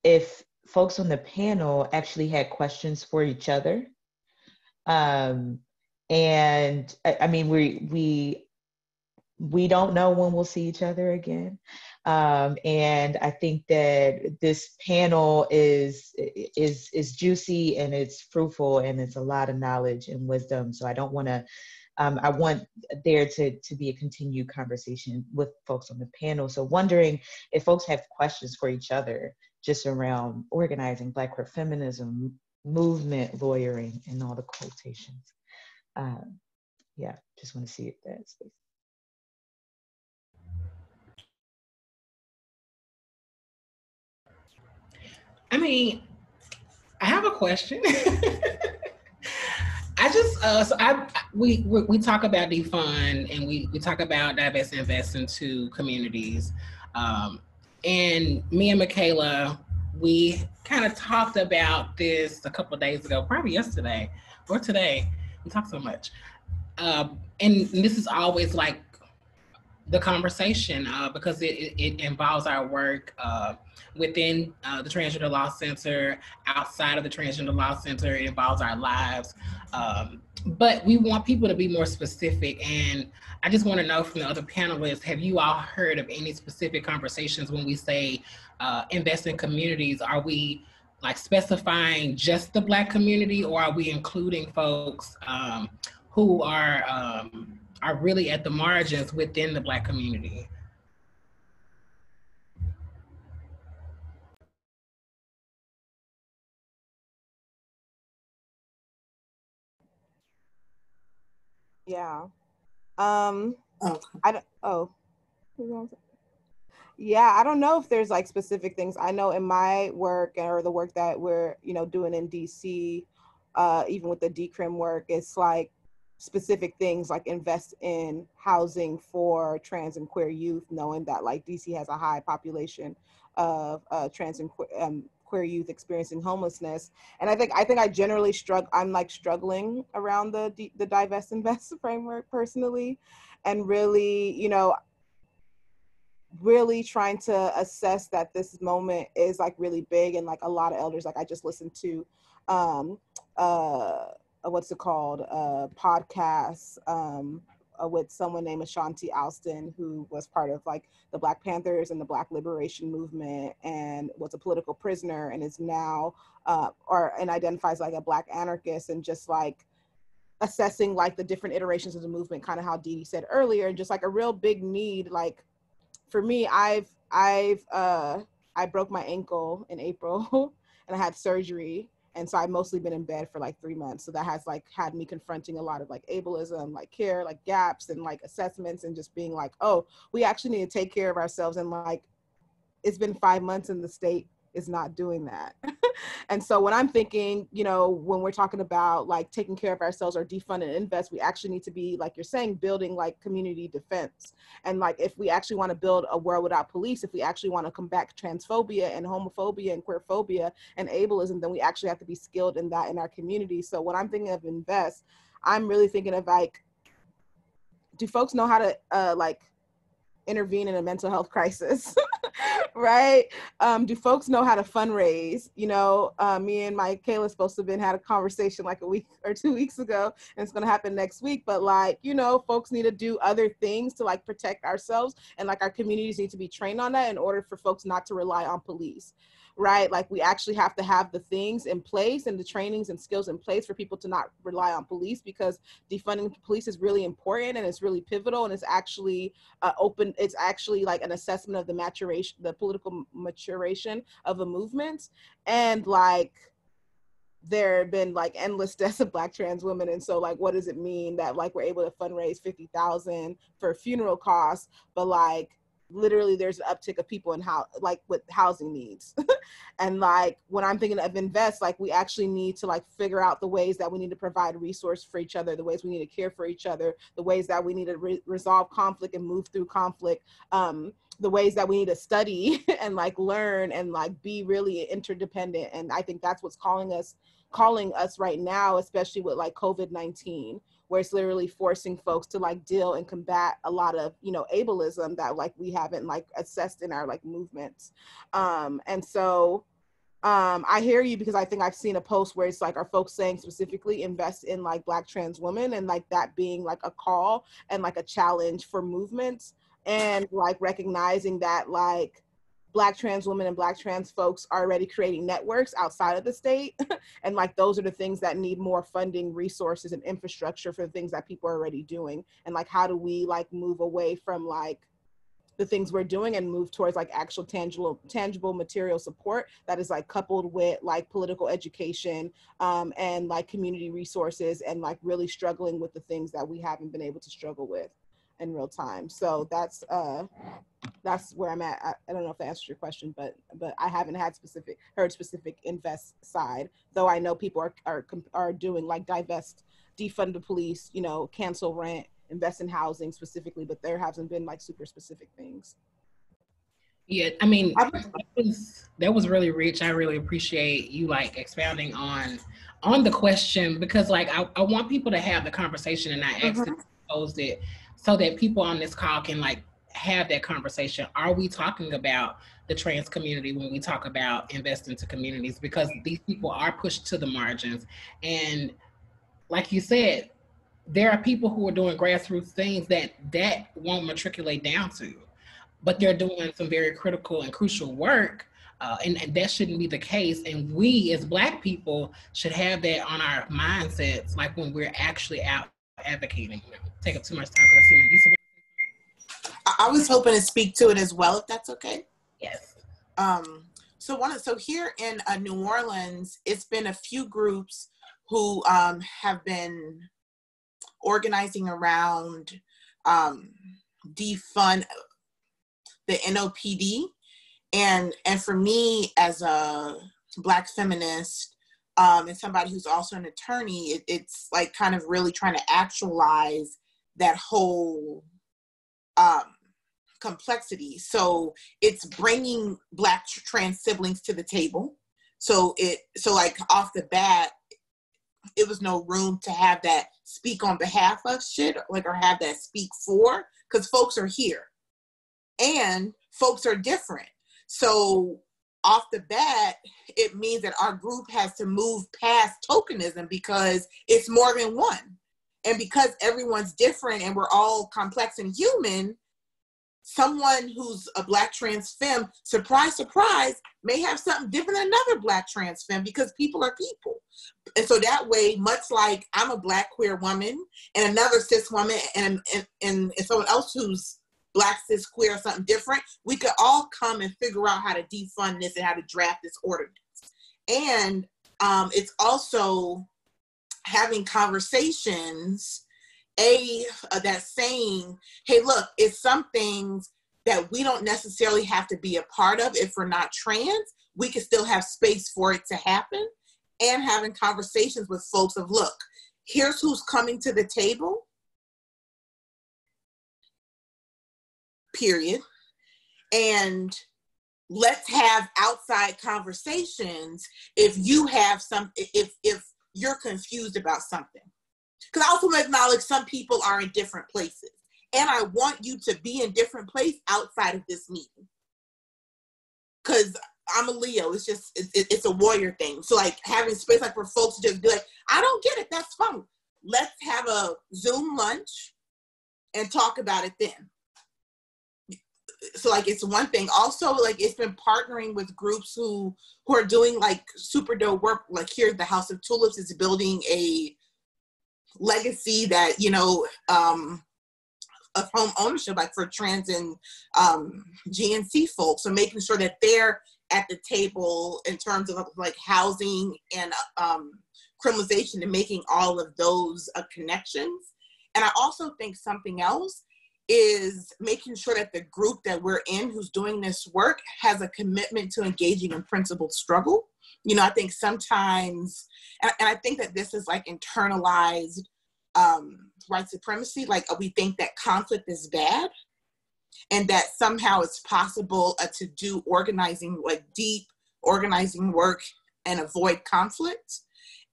if folks on the panel actually had questions for each other. And I mean, we don't know when we'll see each other again. And I think that this panel is juicy, and it's fruitful, and it's a lot of knowledge and wisdom. So I don't want to, I want there to be a continued conversation with folks on the panel. So wondering if folks have questions for each other just around organizing, Black queer feminism, movement, lawyering, and all the quotations. Yeah, just want to see if that's space. I mean, I have a question. I just we talk about defund, and we talk about divest and invest into communities, and me and Mickaela, we kind of talked about this a couple of days ago, probably yesterday or today. We talked so much, and this is always like the conversation because it involves our work within the Transgender Law Center, outside of the Transgender Law Center. It involves our lives. But we want people to be more specific. And I just want to know from the other panelists, have you all heard of any specific conversations when we say invest in communities? Are we like specifying just the Black community, or are we including folks who are really at the margins within the Black community? Yeah. Okay. I don't, oh. Yeah, I don't know if there's like specific things. I know in my work or the work that we're, doing in DC, even with the decrim work, it's like specific things like invest in housing for trans and queer youth, knowing that like DC has a high population of trans and queer youth experiencing homelessness. And I think I generally I'm like struggling around the divest invest framework personally, and really, really trying to assess that this moment is like really big, and like a lot of elders, like I just listened to what's it called, podcasts with someone named Ashanti Alston, who was part of like the Black Panthers and the Black Liberation Movement, and was a political prisoner, and is now and identifies like a Black anarchist, and just like assessing like the different iterations of the movement, kind of how Dee Dee said earlier, and just like a real big need. Like for me, I broke my ankle in April and I had surgery. And so I've mostly been in bed for like 3 months. So that has like had me confronting a lot of like ableism, like care, like gaps and like assessments, and just being like, oh, we actually need to take care of ourselves. And like, it's been 5 months and the state is not doing that. And so when I'm thinking, when we're talking about like taking care of ourselves or defund and invest, we actually need to be, like you're saying, building like community defense. And like, if we actually want to build a world without police, if we actually want to combat transphobia and homophobia and queerphobia and ableism, then we actually have to be skilled in that in our community. So when I'm thinking of invest, I'm really thinking of like, do folks know how to like intervene in a mental health crisis? Right? Do folks know how to fundraise? Me and Mickaela supposed to have had a conversation like a week or 2 weeks ago, and it's going to happen next week. But like, folks need to do other things to like protect ourselves, and like our communities need to be trained on that in order for folks not to rely on police. Right? Like, we actually have to have the things in place and the trainings and skills in place for people to not rely on police, because defunding police is really important, and it's really pivotal, and it's actually it's actually like an assessment of the political maturation of a movement. And like, there have been like endless deaths of Black trans women. And so like, what does it mean that like we're able to fundraise $50,000 for funeral costs, but like literally there's an uptick of people in like with housing needs. And like, when I'm thinking of invest, like we actually need to like figure out the ways that we need to provide resource for each other, the ways we need to care for each other, the ways that we need to resolve conflict and move through conflict, the ways that we need to study and like learn and like be really interdependent. And I think that's what's calling us right now, especially with like COVID-19, where it's literally forcing folks to like deal and combat a lot of, ableism that like we haven't like assessed in our like movements. And so I hear you, because I think I've seen a post where it's like, are folks saying specifically invest in like Black trans women, and like that being like a call and like a challenge for movements, and like recognizing that like Black trans women and Black trans folks are already creating networks outside of the state. And like, those are the things that need more funding, resources, and infrastructure for the things that people are already doing. And like, how do we like move away from like the things we're doing and move towards like actual tangible material support that is like coupled with like political education and like community resources, and like really struggling with the things that we haven't been able to struggle with in real time. So that's where I'm at. I don't know if that answers your question, but I haven't heard specific invest side, though I know people are doing like divest, defund the police, cancel rent, invest in housing specifically, but there hasn't been like super specific things. Yeah, I mean, that was really rich. I really appreciate you like expounding on the question, because like I want people to have the conversation, and I accidentally posed it so that people on this call can like have that conversation. Are we talking about the trans community when we talk about invest into communities? Because these people are pushed to the margins, and like you said, there are people who are doing grassroots things that won't matriculate down to, but they're doing some very critical and crucial work, and that shouldn't be the case. And we as Black people should have that on our mindsets, like when we're actually out advocating. Take up too much time because I see Mandisa. I was hoping to speak to it as well, if that's okay. Yes. So here in New Orleans, it's been a few groups who have been organizing around defund the NOPD. And for me as a Black feminist, and somebody who's also an attorney, it's like kind of really trying to actualize that whole complexity. So it's bringing Black trans siblings to the table. So like off the bat, it was no room to have that speak on behalf of shit, like, or have that speak for, because folks are here and folks are different. So off the bat, it means that our group has to move past tokenism because it's more than one. And because everyone's different and we're all complex and human, someone who's a Black trans femme, surprise, surprise, may have something different than another Black trans femme because people are people. And so that way, much like I'm a Black queer woman and another cis woman and someone else who's Black, cis, queer, or something different, we could all come and figure out how to defund this and how to draft this ordinance. And it's also having conversations, that's saying, hey, look, it's some things that we don't necessarily have to be a part of if we're not trans. We can still have space for it to happen, and having conversations with folks of, look, here's who's coming to the table, period. And let's have outside conversations if you have if you're confused about something. Because I also acknowledge some people are in different places. And I want you to be in different places outside of this meeting. Because I'm a Leo. It's just, it's a warrior thing. So like having space like for folks to just be like, I don't get it. That's fine. Let's have a Zoom lunch and talk about it then. So like it's one thing. Also, like it's been partnering with groups who are doing like super dope work. Like here at the House of Tulips is building a legacy that, you know, of home ownership, like for trans and GNC folks. So making sure that they're at the table in terms of like housing and criminalization and making all of those connections. And I also think something else is making sure that the group that we're in who's doing this work has a commitment to engaging in principled struggle. You know, I think sometimes, and I think that this is like internalized white supremacy, like we think that conflict is bad and that somehow it's possible to do organizing, like deep organizing work and avoid conflict.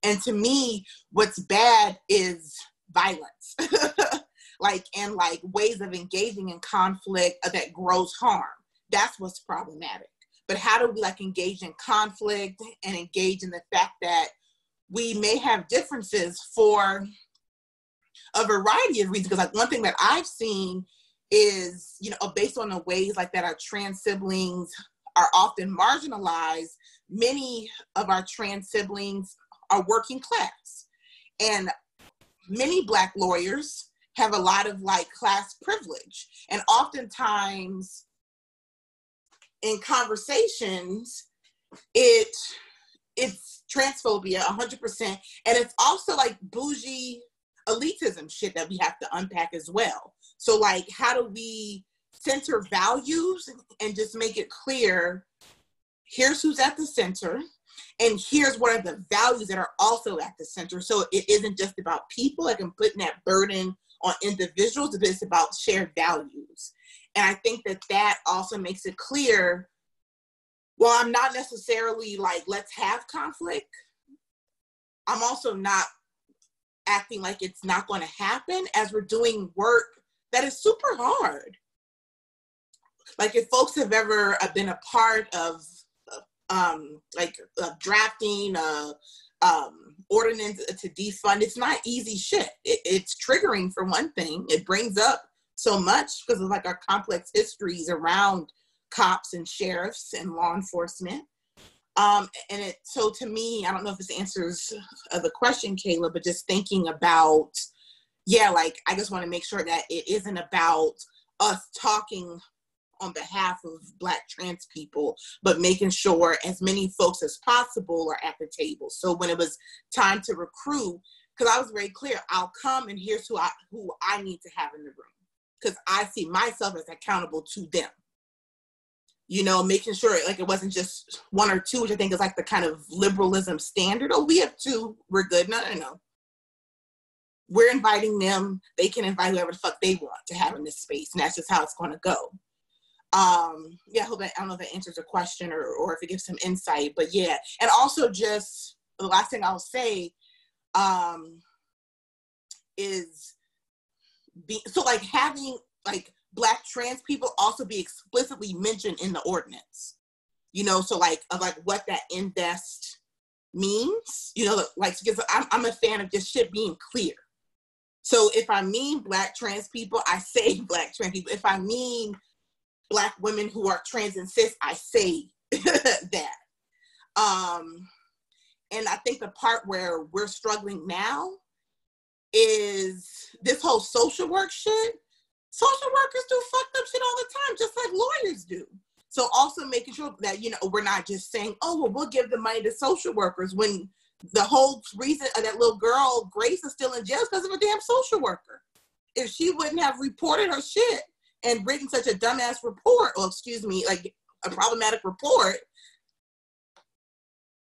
And to me, what's bad is violence. And ways of engaging in conflict that grows harm. That's what's problematic. But how do we like engage in conflict and engage in the fact that we may have differences for a variety of reasons? Because like one thing that I've seen is, you know, based on the ways like that our trans siblings are often marginalized, many of our trans siblings are working class. And many Black lawyers have a lot of like class privilege. And oftentimes in conversations, it's transphobia 100%. And it's also like bougie elitism shit that we have to unpack as well. So like, how do we center values and just make it clear, here's who's at the center, and here's what are the values that are also at the center. So it isn't just about people, like I'm putting that burden on individuals, but it's about shared values. And I think that that also makes it clear, well, I'm not necessarily like, let's have conflict. I'm also not acting like it's not going to happen as we're doing work that is super hard. Like if folks have ever been a part of drafting ordinance to defund, it's not easy shit. It's triggering for one thing. It brings up so much because of like our complex histories around cops and sheriffs and law enforcement. So to me, I don't know if this answers the question, Kayla, but just thinking about, I just want to make sure that it isn't about us talking on behalf of Black trans people, but making sure as many folks as possible are at the table. So when it was time to recruit, because I was very clear, I'll come and here's who I need to have in the room, because I see myself as accountable to them. you know, making sure like it wasn't just one or two, which I think is like the kind of liberalism standard. Oh, we have two, we're good. No. We're inviting them. They can invite whoever the fuck they want to have in this space. And that's just how it's going to go. Yeah, I don't know if that answers the question or if it gives some insight, but yeah. And also just the last thing I'll say is so like having like Black trans people also be explicitly mentioned in the ordinance, you know, so like of like what that invest means, you know, like because I'm a fan of just shit being clear. So if I mean Black trans people, I say Black trans people. If I mean Black women who are trans and cis, I say that. And I think the part where we're struggling now is this whole social work shit. Social workers do fucked up shit all the time, just like lawyers do. So also making sure that, you know, we're not just saying, oh, well, we'll give the money to social workers when the whole reason of that little girl, Grace, is still in jail because of a damn social worker. If she wouldn't have reported her shit and written such a dumbass report, or excuse me, like a problematic report,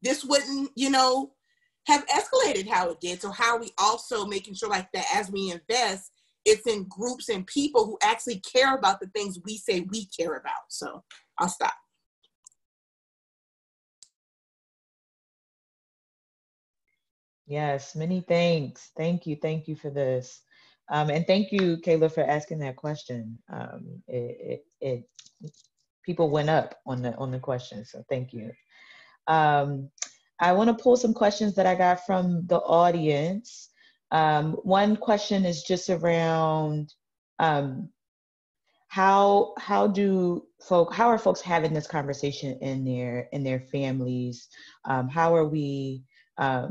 this wouldn't, you know, have escalated how it did. So how are we also making sure like that as we invest, it's in groups and people who actually care about the things we say we care about. So I'll stop. Yes, many thanks. Thank you for this. And thank you, Kayla, for asking that question. People went up on the question, so thank you. I want to pull some questions that I got from the audience. One question is just around how are folks having this conversation in their families? How are we? How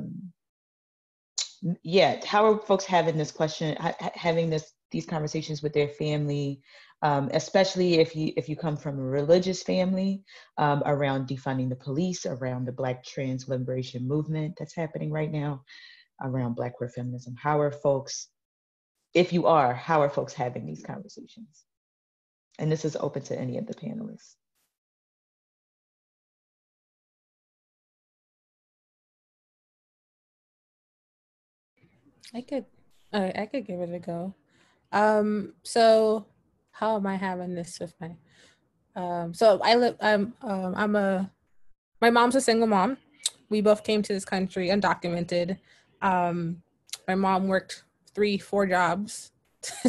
are folks having this question, having these conversations with their family, especially if you come from a religious family, around defunding the police, around the Black trans liberation movement that's happening right now, around Black queer feminism? How are folks having these conversations? And this is open to any of the panelists. I could give it a go. So how am I having this with my so I live my mom's a single mom. We both came to this country undocumented. My mom worked 3-4 jobs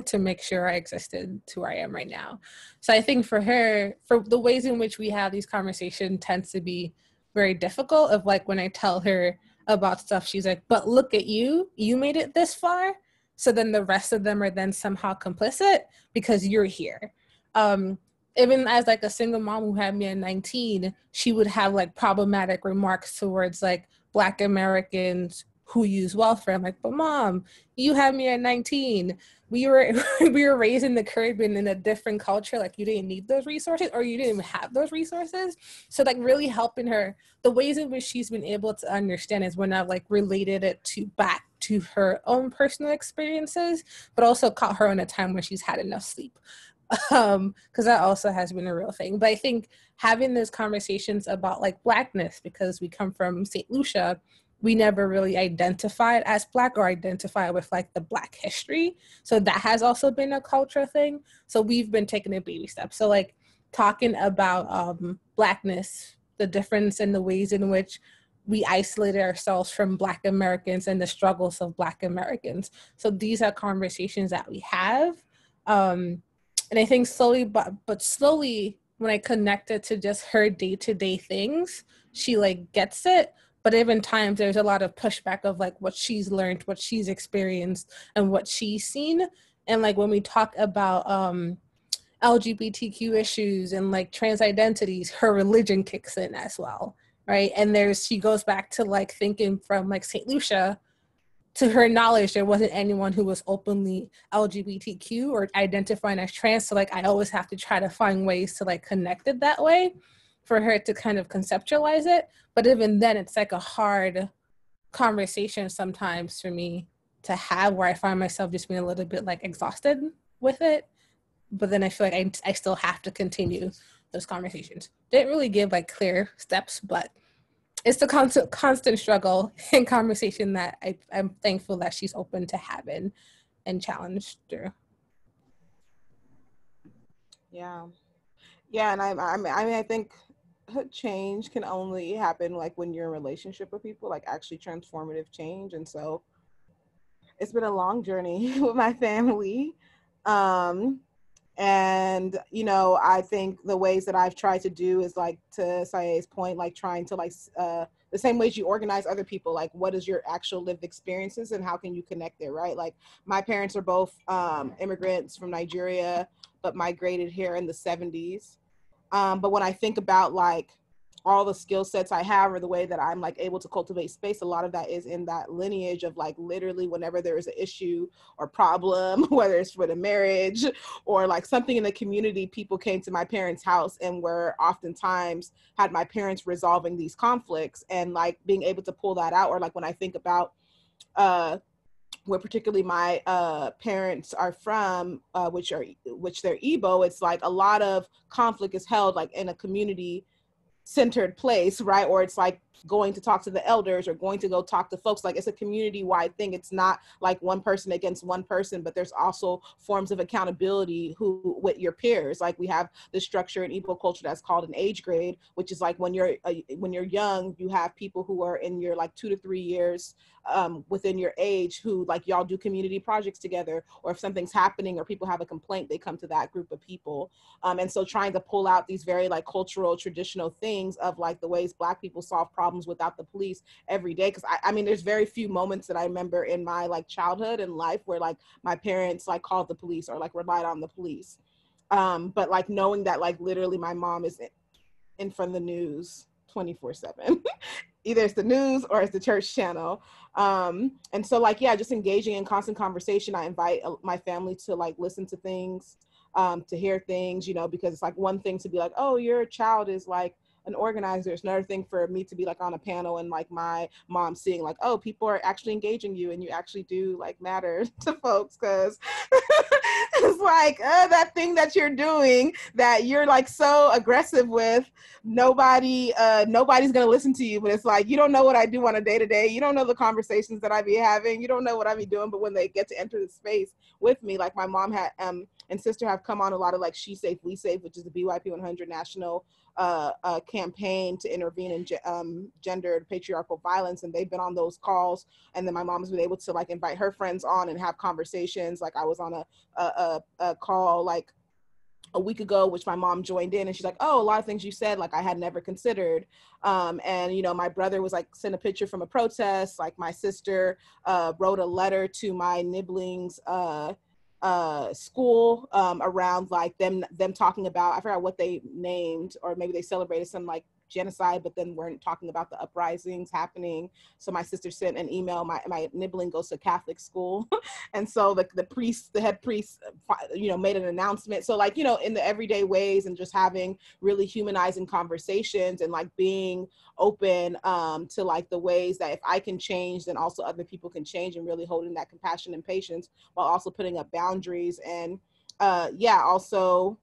to make sure I existed to where I am right now. So I think for her, for the ways in which we have these conversations tends to be very difficult. Of like when I tell her about stuff, she's like, but look at you made it this far. So then the rest of them are then somehow complicit because you're here. Even as like a single mom who had me at 19, she would have like problematic remarks towards like Black Americans who use welfare. I'm like, but mom, you had me at 19. We were raised in the Caribbean in a different culture. Like you didn't need those resources, or you didn't even have those resources. So like really helping her, the ways in which she's been able to understand is when I've like related it back to her own personal experiences, but also caught her in a time when she's had enough sleep. Because that also has been a real thing. But I think having those conversations about like Blackness, because we come from St. Lucia, we never really identified as Black or identified with like the Black history. So that has also been a cultural thing. So we've been taking a baby step. So like talking about Blackness, the difference in the ways in which we isolated ourselves from Black Americans and the struggles of Black Americans. So these are conversations that we have. And I think slowly, but slowly, when I connect it to just her day-to-day things, she like gets it. But even times there's a lot of pushback of like what she's learned, what she's experienced, and what she's seen. And like when we talk about LGBTQ issues and like trans identities, her religion kicks in as well, right? And she goes back to like thinking from like St. Lucia. To her knowledge, there wasn't anyone who was openly LGBTQ or identifying as trans. So like, I always have to try to find ways to like connect it that way for her to kind of conceptualize it. But even then, it's like a hard conversation sometimes for me to have, where I find myself just being a little bit like exhausted with it. But then I feel like I still have to continue those conversations. Didn't really give like clear steps, but it's the constant struggle and conversation that I'm thankful that she's open to having and challenged through. Yeah. Yeah, and I mean, I think change can only happen like when you're in a relationship with people, like actually transformative change. And so it's been a long journey with my family. And you know, I think the ways that I've tried to do is like, to Saye's point, like trying to like the same ways you organize other people, like what is your actual lived experiences and how can you connect there, right? Like my parents are both immigrants from Nigeria, but migrated here in the 70s. But when I think about like all the skill sets I have or the way that I'm like able to cultivate space, a lot of that is in that lineage of like literally whenever there is an issue or problem, whether it's for the marriage or like something in the community, people came to my parents' house and were oftentimes had my parents resolving these conflicts and like being able to pull that out. Or like when I think about where particularly my parents are from, which they're Igbo, it's like a lot of conflict is held like in a community centered place, right? Or it's like going to talk to the elders or going to go talk to folks. Like it's a community wide thing. It's not like one person against one person, but there's also forms of accountability with your peers. Like we have this structure in Igbo culture that's called an age grade, which is like when you're young, you have people who are in your like 2 to 3 years within your age who like y'all do community projects together, or if something's happening or people have a complaint, they come to that group of people. And so trying to pull out these very like cultural traditional things of like the ways Black people solve problems without the police every day. Because I mean, there's very few moments that I remember in my like childhood and life where like my parents like called the police or like relied on the police. But like knowing that like literally my mom is in front of the news 24/7. Either it's the news or it's the church channel. And so like, yeah, just engaging in constant conversation. I invite my family to like listen to things, to hear things, you know, because it's like one thing to be like, oh, your child is like an organizer. It's another thing for me to be like on a panel and like my mom seeing like, oh, people are actually engaging you and you actually do like matter to folks. Cause it's like that thing that you're doing that you're like so aggressive with, nobody's gonna listen to you. But it's like, you don't know what I do on a day-to-day. You don't know the conversations that I be having. You don't know what I be doing. But when they get to enter the space with me, like my mom had and sister have come on a lot of like She Safe, We Safe, which is the BYP 100 national campaign to intervene in gendered patriarchal violence, and they've been on those calls. And then my mom's been able to like invite her friends on and have conversations. Like I was on a call like a week ago, which my mom joined in, and she's like, oh, a lot of things you said like I had never considered. And you know, my brother was like sent a picture from a protest. Like my sister wrote a letter to my nibblings school around like them talking about, I forgot what they named, or maybe they celebrated some like genocide, but then weren't talking about the uprisings happening. So my sister sent an email. My nibbling goes to Catholic school. And so the head priest, you know, made an announcement. So like, you know, in the everyday ways and just having really humanizing conversations and like being open to like the ways that if I can change, then also other people can change, and really holding that compassion and patience while also putting up boundaries. And also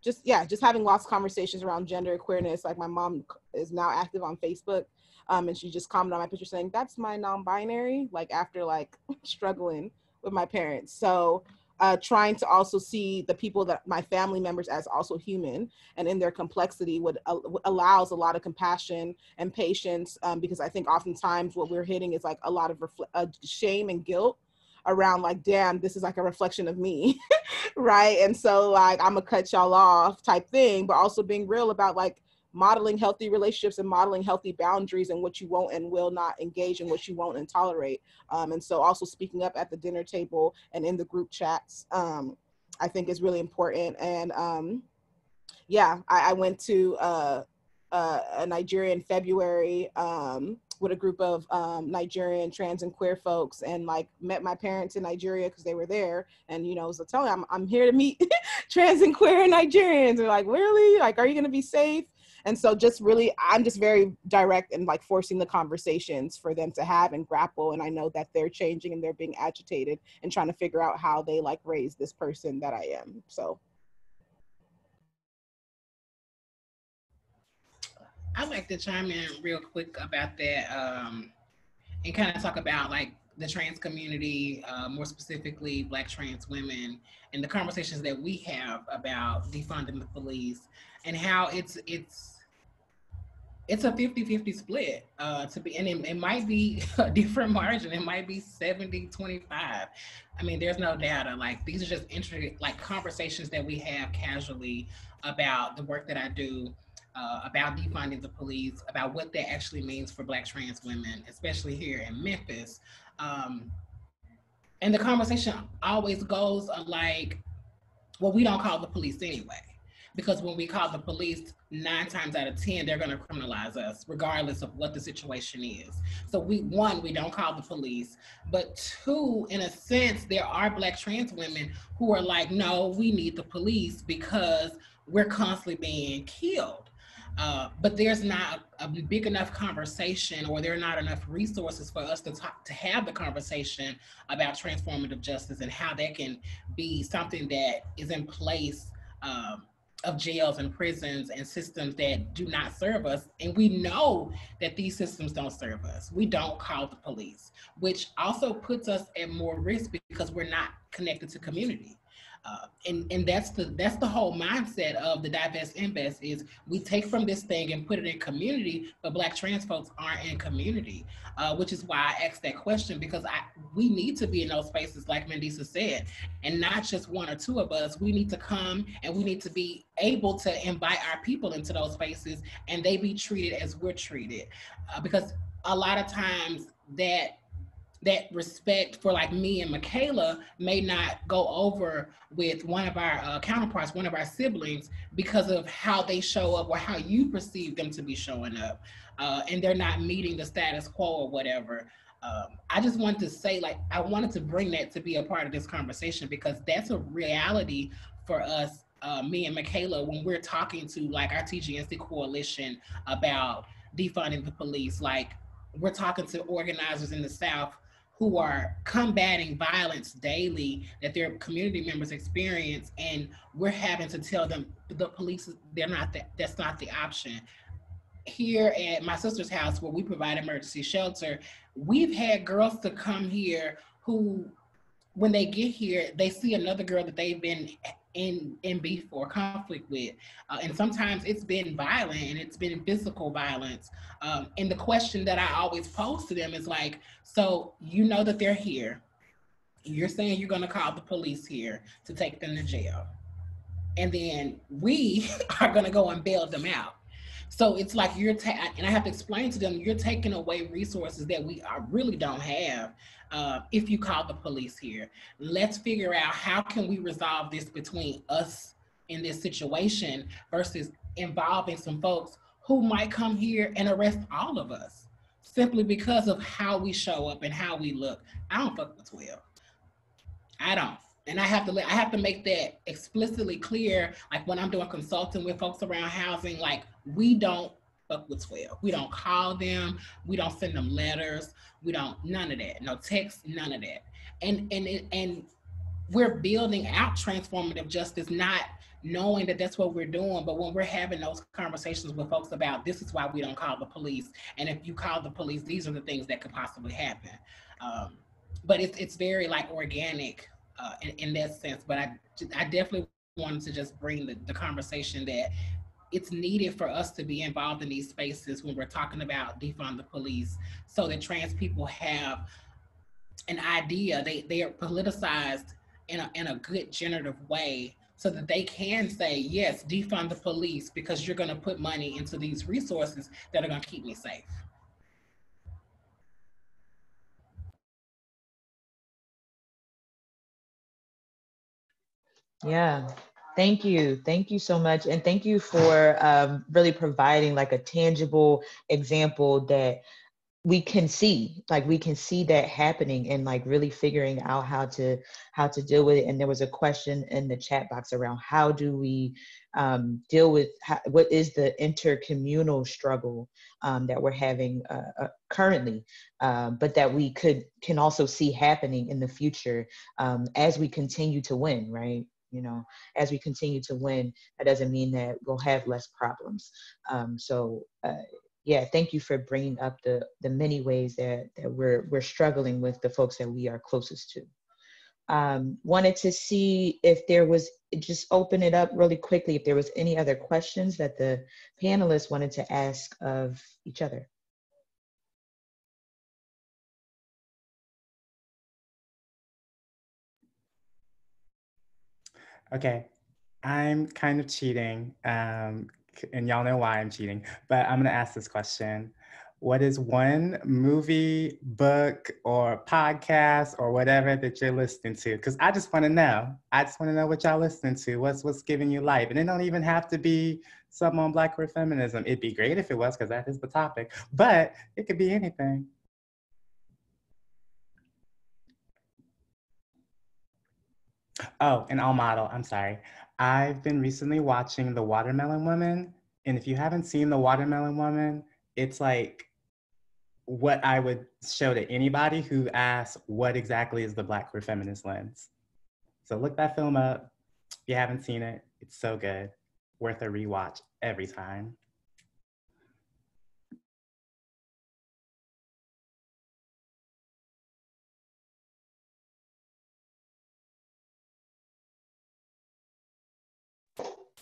just having lots of conversations around gender queerness. Like my mom is now active on Facebook, and she just commented on my picture saying, that's my non-binary, like after like struggling with my parents. So trying to also see the people that my family members as also human and in their complexity allows a lot of compassion and patience, because I think oftentimes what we're hitting is like a lot of shame and guilt around like, damn, this is like a reflection of me. Right. And so like, I'm gonna cut y'all off type thing, but also being real about like modeling healthy relationships and modeling healthy boundaries and what you won't and will not engage in, what you won't and tolerate. And so also speaking up at the dinner table and in the group chats, I think is really important. And I went to Nigeria in February with a group of Nigerian trans and queer folks, and like met my parents in Nigeria because they were there. And, you know, was telling them I'm here to meet trans and queer Nigerians. They're like, really? Like, are you going to be safe? And so just really, I'm just very direct and like forcing the conversations for them to have and grapple. And I know that they're changing and they're being agitated and trying to figure out how they like raise this person that I am. So like to chime in real quick about that and kind of talk about like the trans community, more specifically Black trans women, and the conversations that we have about defunding the police and how it's a 50-50 split to be, and it might be a different margin. It might be 70-25. I mean, there's no data. Like, these are just like conversations that we have casually about the work that I do, about defunding the police, about what that actually means for Black trans women, especially here in Memphis. And the conversation always goes like, well, we don't call the police anyway. Because when we call the police, 9 times out of 10, they're going to criminalize us, regardless of what the situation is. So we don't call the police. But 2, in a sense, there are Black trans women who are like, no, we need the police because we're constantly being killed. But there's not a big enough conversation, or there are not enough resources for us to have the conversation about transformative justice and how that can be something that is in place of jails and prisons and systems that do not serve us. And we know that these systems don't serve us. We don't call the police, which also puts us at more risk because we're not connected to community. And that's the whole mindset of the divest invest is we take from this thing and put it in community, but Black trans folks aren't in community, which is why I asked that question, because we need to be in those spaces like Mandisa said, and not just 1 or 2 of us. We need to come and we need to be able to invite our people into those spaces and they be treated as we're treated, because a lot of times that respect for like me and Mickaela may not go over with one of our counterparts, one of our siblings, because of how they show up or how you perceive them to be showing up. And they're not meeting the status quo or whatever. I just wanted to say, like, I wanted to bring that to be a part of this conversation because that's a reality for us, me and Mickaela, when we're talking to like our TGNC coalition about defunding the police. Like, we're talking to organizers in the South who are combating violence daily that their community members experience, and we're having to tell them the police, that's not the option. Here at my sister's house, where we provide emergency shelter, we've had girls to come here who, when they get here, they see another girl that they've been in beef or conflict with. And sometimes it's been violent and it's been physical violence. And the question that I always pose to them is like, so you know that they're here. You're saying you're gonna call the police here to take them to jail. And then we are gonna go and bail them out. So it's like and I have to explain to them, you're taking away resources that we really don't have if you call the police here. Let's figure out how can we resolve this between us in this situation versus involving some folks who might come here and arrest all of us simply because of how we show up and how we look. I don't fuck with 12. I don't. And I have to make that explicitly clear, like when I'm doing consulting with folks around housing, like we don't fuck with 12. We don't call them, we don't send them letters, we don't, none of that, no text, none of that. And we're building out transformative justice, not knowing that that's what we're doing, but when we're having those conversations with folks about this is why we don't call the police, and if you call the police, these are the things that could possibly happen. But it's very like organic in that sense, but I definitely wanted to just bring the conversation that it's needed for us to be involved in these spaces when we're talking about defund the police, so that trans people have an idea, they are politicized in a good generative way, so that they can say, yes, defund the police because you're gonna put money into these resources that are gonna keep me safe. Yeah, thank you. Thank you so much. And thank you for really providing like a tangible example that we can see, like we can see that happening and like really figuring out how to deal with it. And there was a question in the chat box around how do we deal with, what is the intercommunal struggle that we're having currently, but that we can also see happening in the future as we continue to win, right? You know, as we continue to win, that doesn't mean that we'll have less problems. yeah, thank you for bringing up the many ways that we're struggling with the folks that we are closest to. Wanted to see if there was, just open it up really quickly, if there was any other questions that the panelists wanted to ask of each other. Okay, I'm kind of cheating, and y'all know why I'm cheating, but I'm gonna ask this question. What is one movie, book, or podcast, or whatever that you're listening to? Because I just wanna know. I just wanna know what y'all listening to. What's giving you life? And it don't even have to be something on Black queer feminism. It'd be great if it was, because that is the topic, but it could be anything. Oh, and I'll model, I'm sorry. I've been recently watching The Watermelon Woman, and if you haven't seen The Watermelon Woman, it's like what I would show to anybody who asks, what exactly is the Black queer feminist lens? So look that film up. If you haven't seen it, it's so good. Worth a rewatch every time.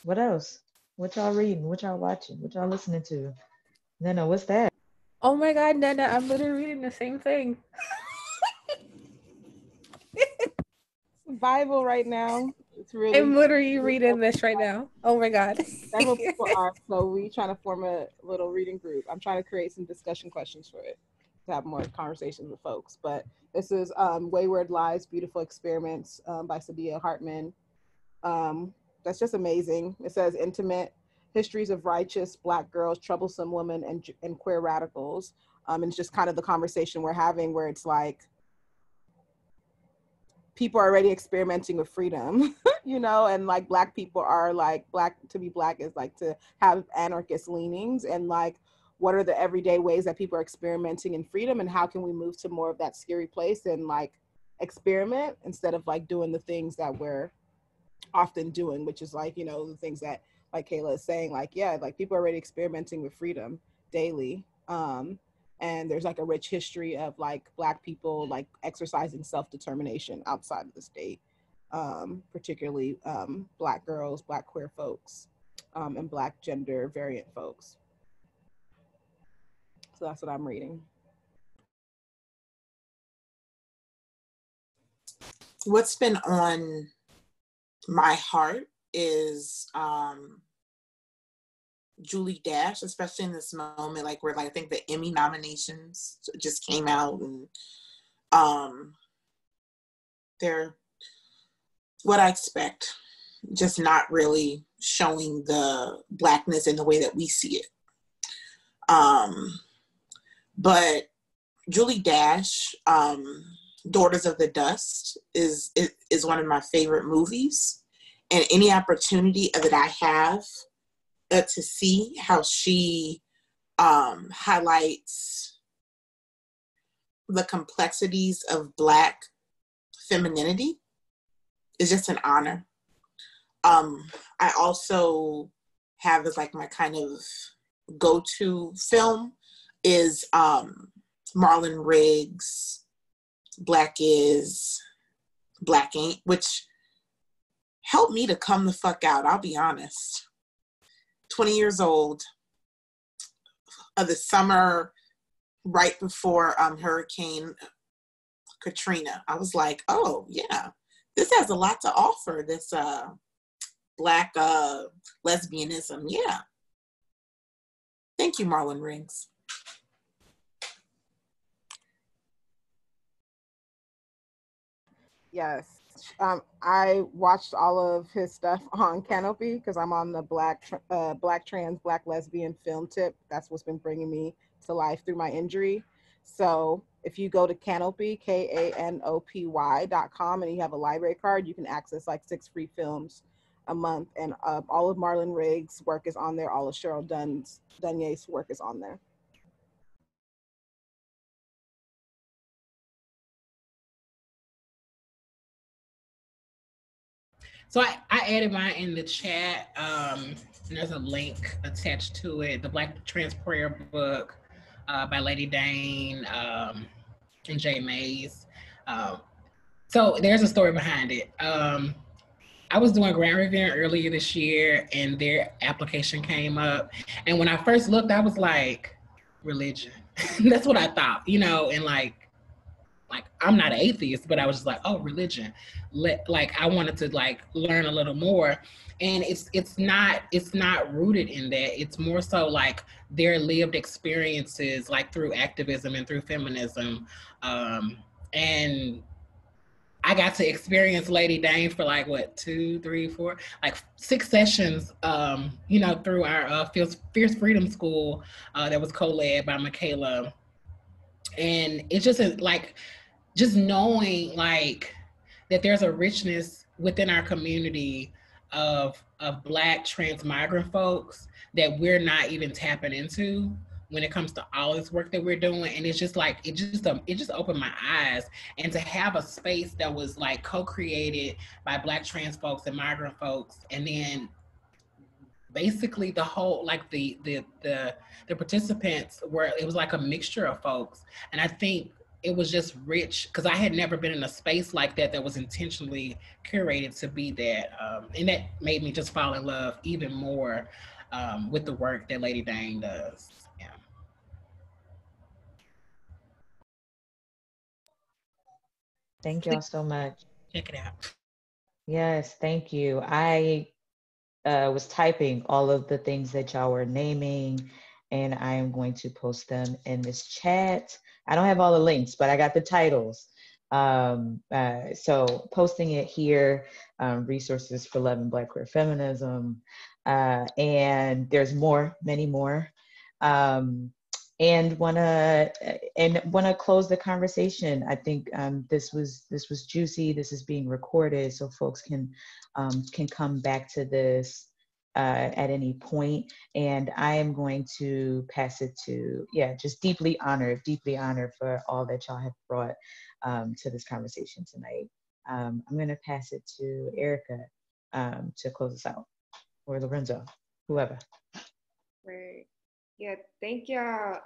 What else? What y'all reading? What y'all watching? What y'all listening to? Nana, what's that? Oh my God, Nana, I'm literally reading the same thing. Bible right now. It's really. I'm literally reading this right now. Oh my God. Several people are, so we trying to form a little reading group. I'm trying to create some discussion questions for it to have more conversations with folks. But this is Wayward Lives, Beautiful Experiments by Saidiya Hartman. That's just amazing. It says intimate histories of righteous Black girls, troublesome women, and queer radicals. And it's just kind of the conversation we're having where it's like, people are already experimenting with freedom, you know, and like Black people are like, to be Black is like to have anarchist leanings, and like, what are the everyday ways that people are experimenting in freedom, and how can we move to more of that scary place and like experiment instead of like doing the things that we're often doing, which is like, you know, the things that like Kayla is saying, like, yeah, like people are already experimenting with freedom daily. And there's like a rich history of like Black people like exercising self-determination outside of the state, particularly Black girls, Black queer folks, and Black gender variant folks. So that's what I'm reading. What's been on my heart is Julie Dash, especially in this moment, like where like I think the Emmy nominations just came out, and they're what I expect, just not really showing the Blackness in the way that we see it. But Julie Dash, Daughters of the Dust is one of my favorite movies, and any opportunity that I have to see how she highlights the complexities of Black femininity is just an honor. I also have as like my kind of go-to film is Marlon Riggs' Black Is, Black Ain't, which helped me to come the fuck out, I'll be honest. 20 years old, the summer right before Hurricane Katrina. I was like, oh yeah, this has a lot to offer, this Black lesbianism. Yeah. Thank you, Marlon Riggs. Yes. I watched all of his stuff on Canopy because I'm on the Black trans, Black lesbian film tip. That's what's been bringing me to life through my injury. So if you go to Canopy, KANOPY.com, and you have a library card, you can access like 6 free films a month. And all of Marlon Riggs' work is on there. All of Cheryl Dunye's work is on there. So I added mine in the chat. And there's a link attached to it. The Black Trans Prayer book by Lady Dane and Jay Mays. So there's a story behind it. I was doing grant review earlier this year and their application came up. And when I first looked, I was like, religion. That's what I thought, you know, and like I'm not an atheist, but I was just like, oh, religion. Like I wanted to like learn a little more. And it's not rooted in that. It's more so like their lived experiences, like through activism and through feminism. And I got to experience Lady Dane for like what, 2, 3, 4, like 6 sessions, you know, through our Fierce Freedom School that was co-led by Mickaela. And it's just like, just knowing like that there's a richness within our community of Black trans migrant folks that we're not even tapping into when it comes to all this work that we're doing. And it's just like, it just opened my eyes. And to have a space that was like co-created by Black trans folks and migrant folks, and then basically the whole, like the participants were, it was like a mixture of folks. And I think it was just rich because I had never been in a space like that was intentionally curated to be that. And that made me just fall in love even more with the work that Lady Dane does. Yeah. Thank y'all so much. Check it out. Yes, thank you. I was typing all of the things that y'all were naming, and I am going to post them in this chat. I don't have all the links, but I got the titles. So posting it here, resources for love and Black queer feminism. And there's more, many more. And wanna close the conversation. I think this was juicy. This is being recorded, so folks can come back to this at any point. And I am going to pass it to, just deeply honored for all that y'all have brought to this conversation tonight. I'm gonna pass it to Erica to close us out, or Lorenzo, whoever. Right. Yeah, thank y'all.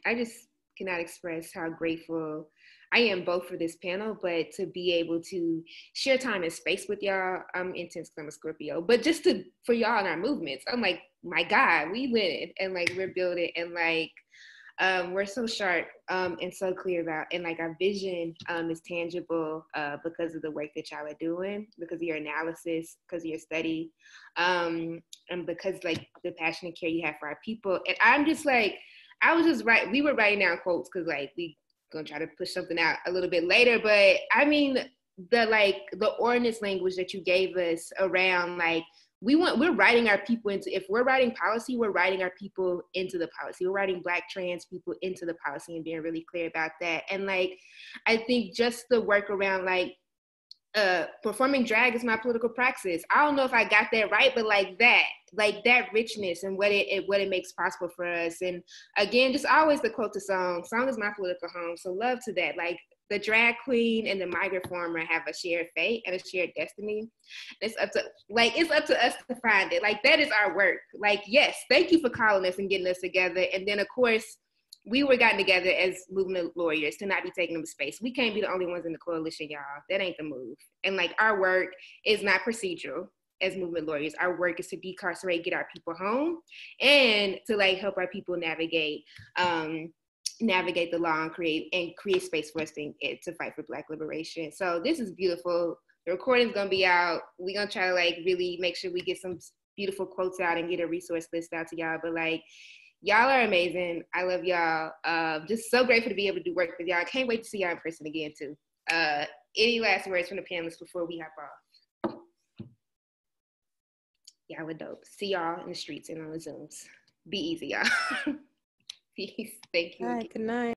I just cannot express how grateful I am both for this panel, but to be able to share time and space with y'all. I'm intense because I'm a Scorpio, but just for y'all in our movements, I'm like, my God, we win, and like we're building, and like we're so sharp and so clear about, and like our vision is tangible because of the work that y'all are doing, because of your analysis, because of your study, and because like the passion and care you have for our people. And I'm just like, we were writing down quotes because like we gonna try to push something out a little bit later, but I mean the ordinance language that you gave us around like, we're writing our people into, if we're writing policy, we're writing our people into the policy. We're writing Black trans people into the policy and being really clear about that. And like, I think just the work around like, performing drag is my political praxis. I don't know if I got that right, but like that richness and what it makes possible for us. And again, just always the quote to song is my political home. So love to that. Like, the drag queen and the migrant farmer have a shared fate and a shared destiny. It's up to us to find it. Like, that is our work. Like, yes, thank you for calling us and getting us together. And then of course, we were gotten together as movement lawyers to not be taking up space. We can't be the only ones in the coalition, y'all. That ain't the move. And like, our work is not procedural as movement lawyers. Our work is to decarcerate, get our people home, and to like help our people navigate the law and create space for us to fight for Black liberation. So this is beautiful. The recording's gonna be out. We're gonna try to like really make sure we get some beautiful quotes out and get a resource list out to y'all. But like, y'all are amazing. I love y'all. Just so grateful to be able to do work with y'all. I can't wait to see y'all in person again too. Any last words from the panelists before we hop off? Y'all were dope. See y'all in the streets and on the Zooms. Be easy, y'all. Peace. Thank you. All right, good night.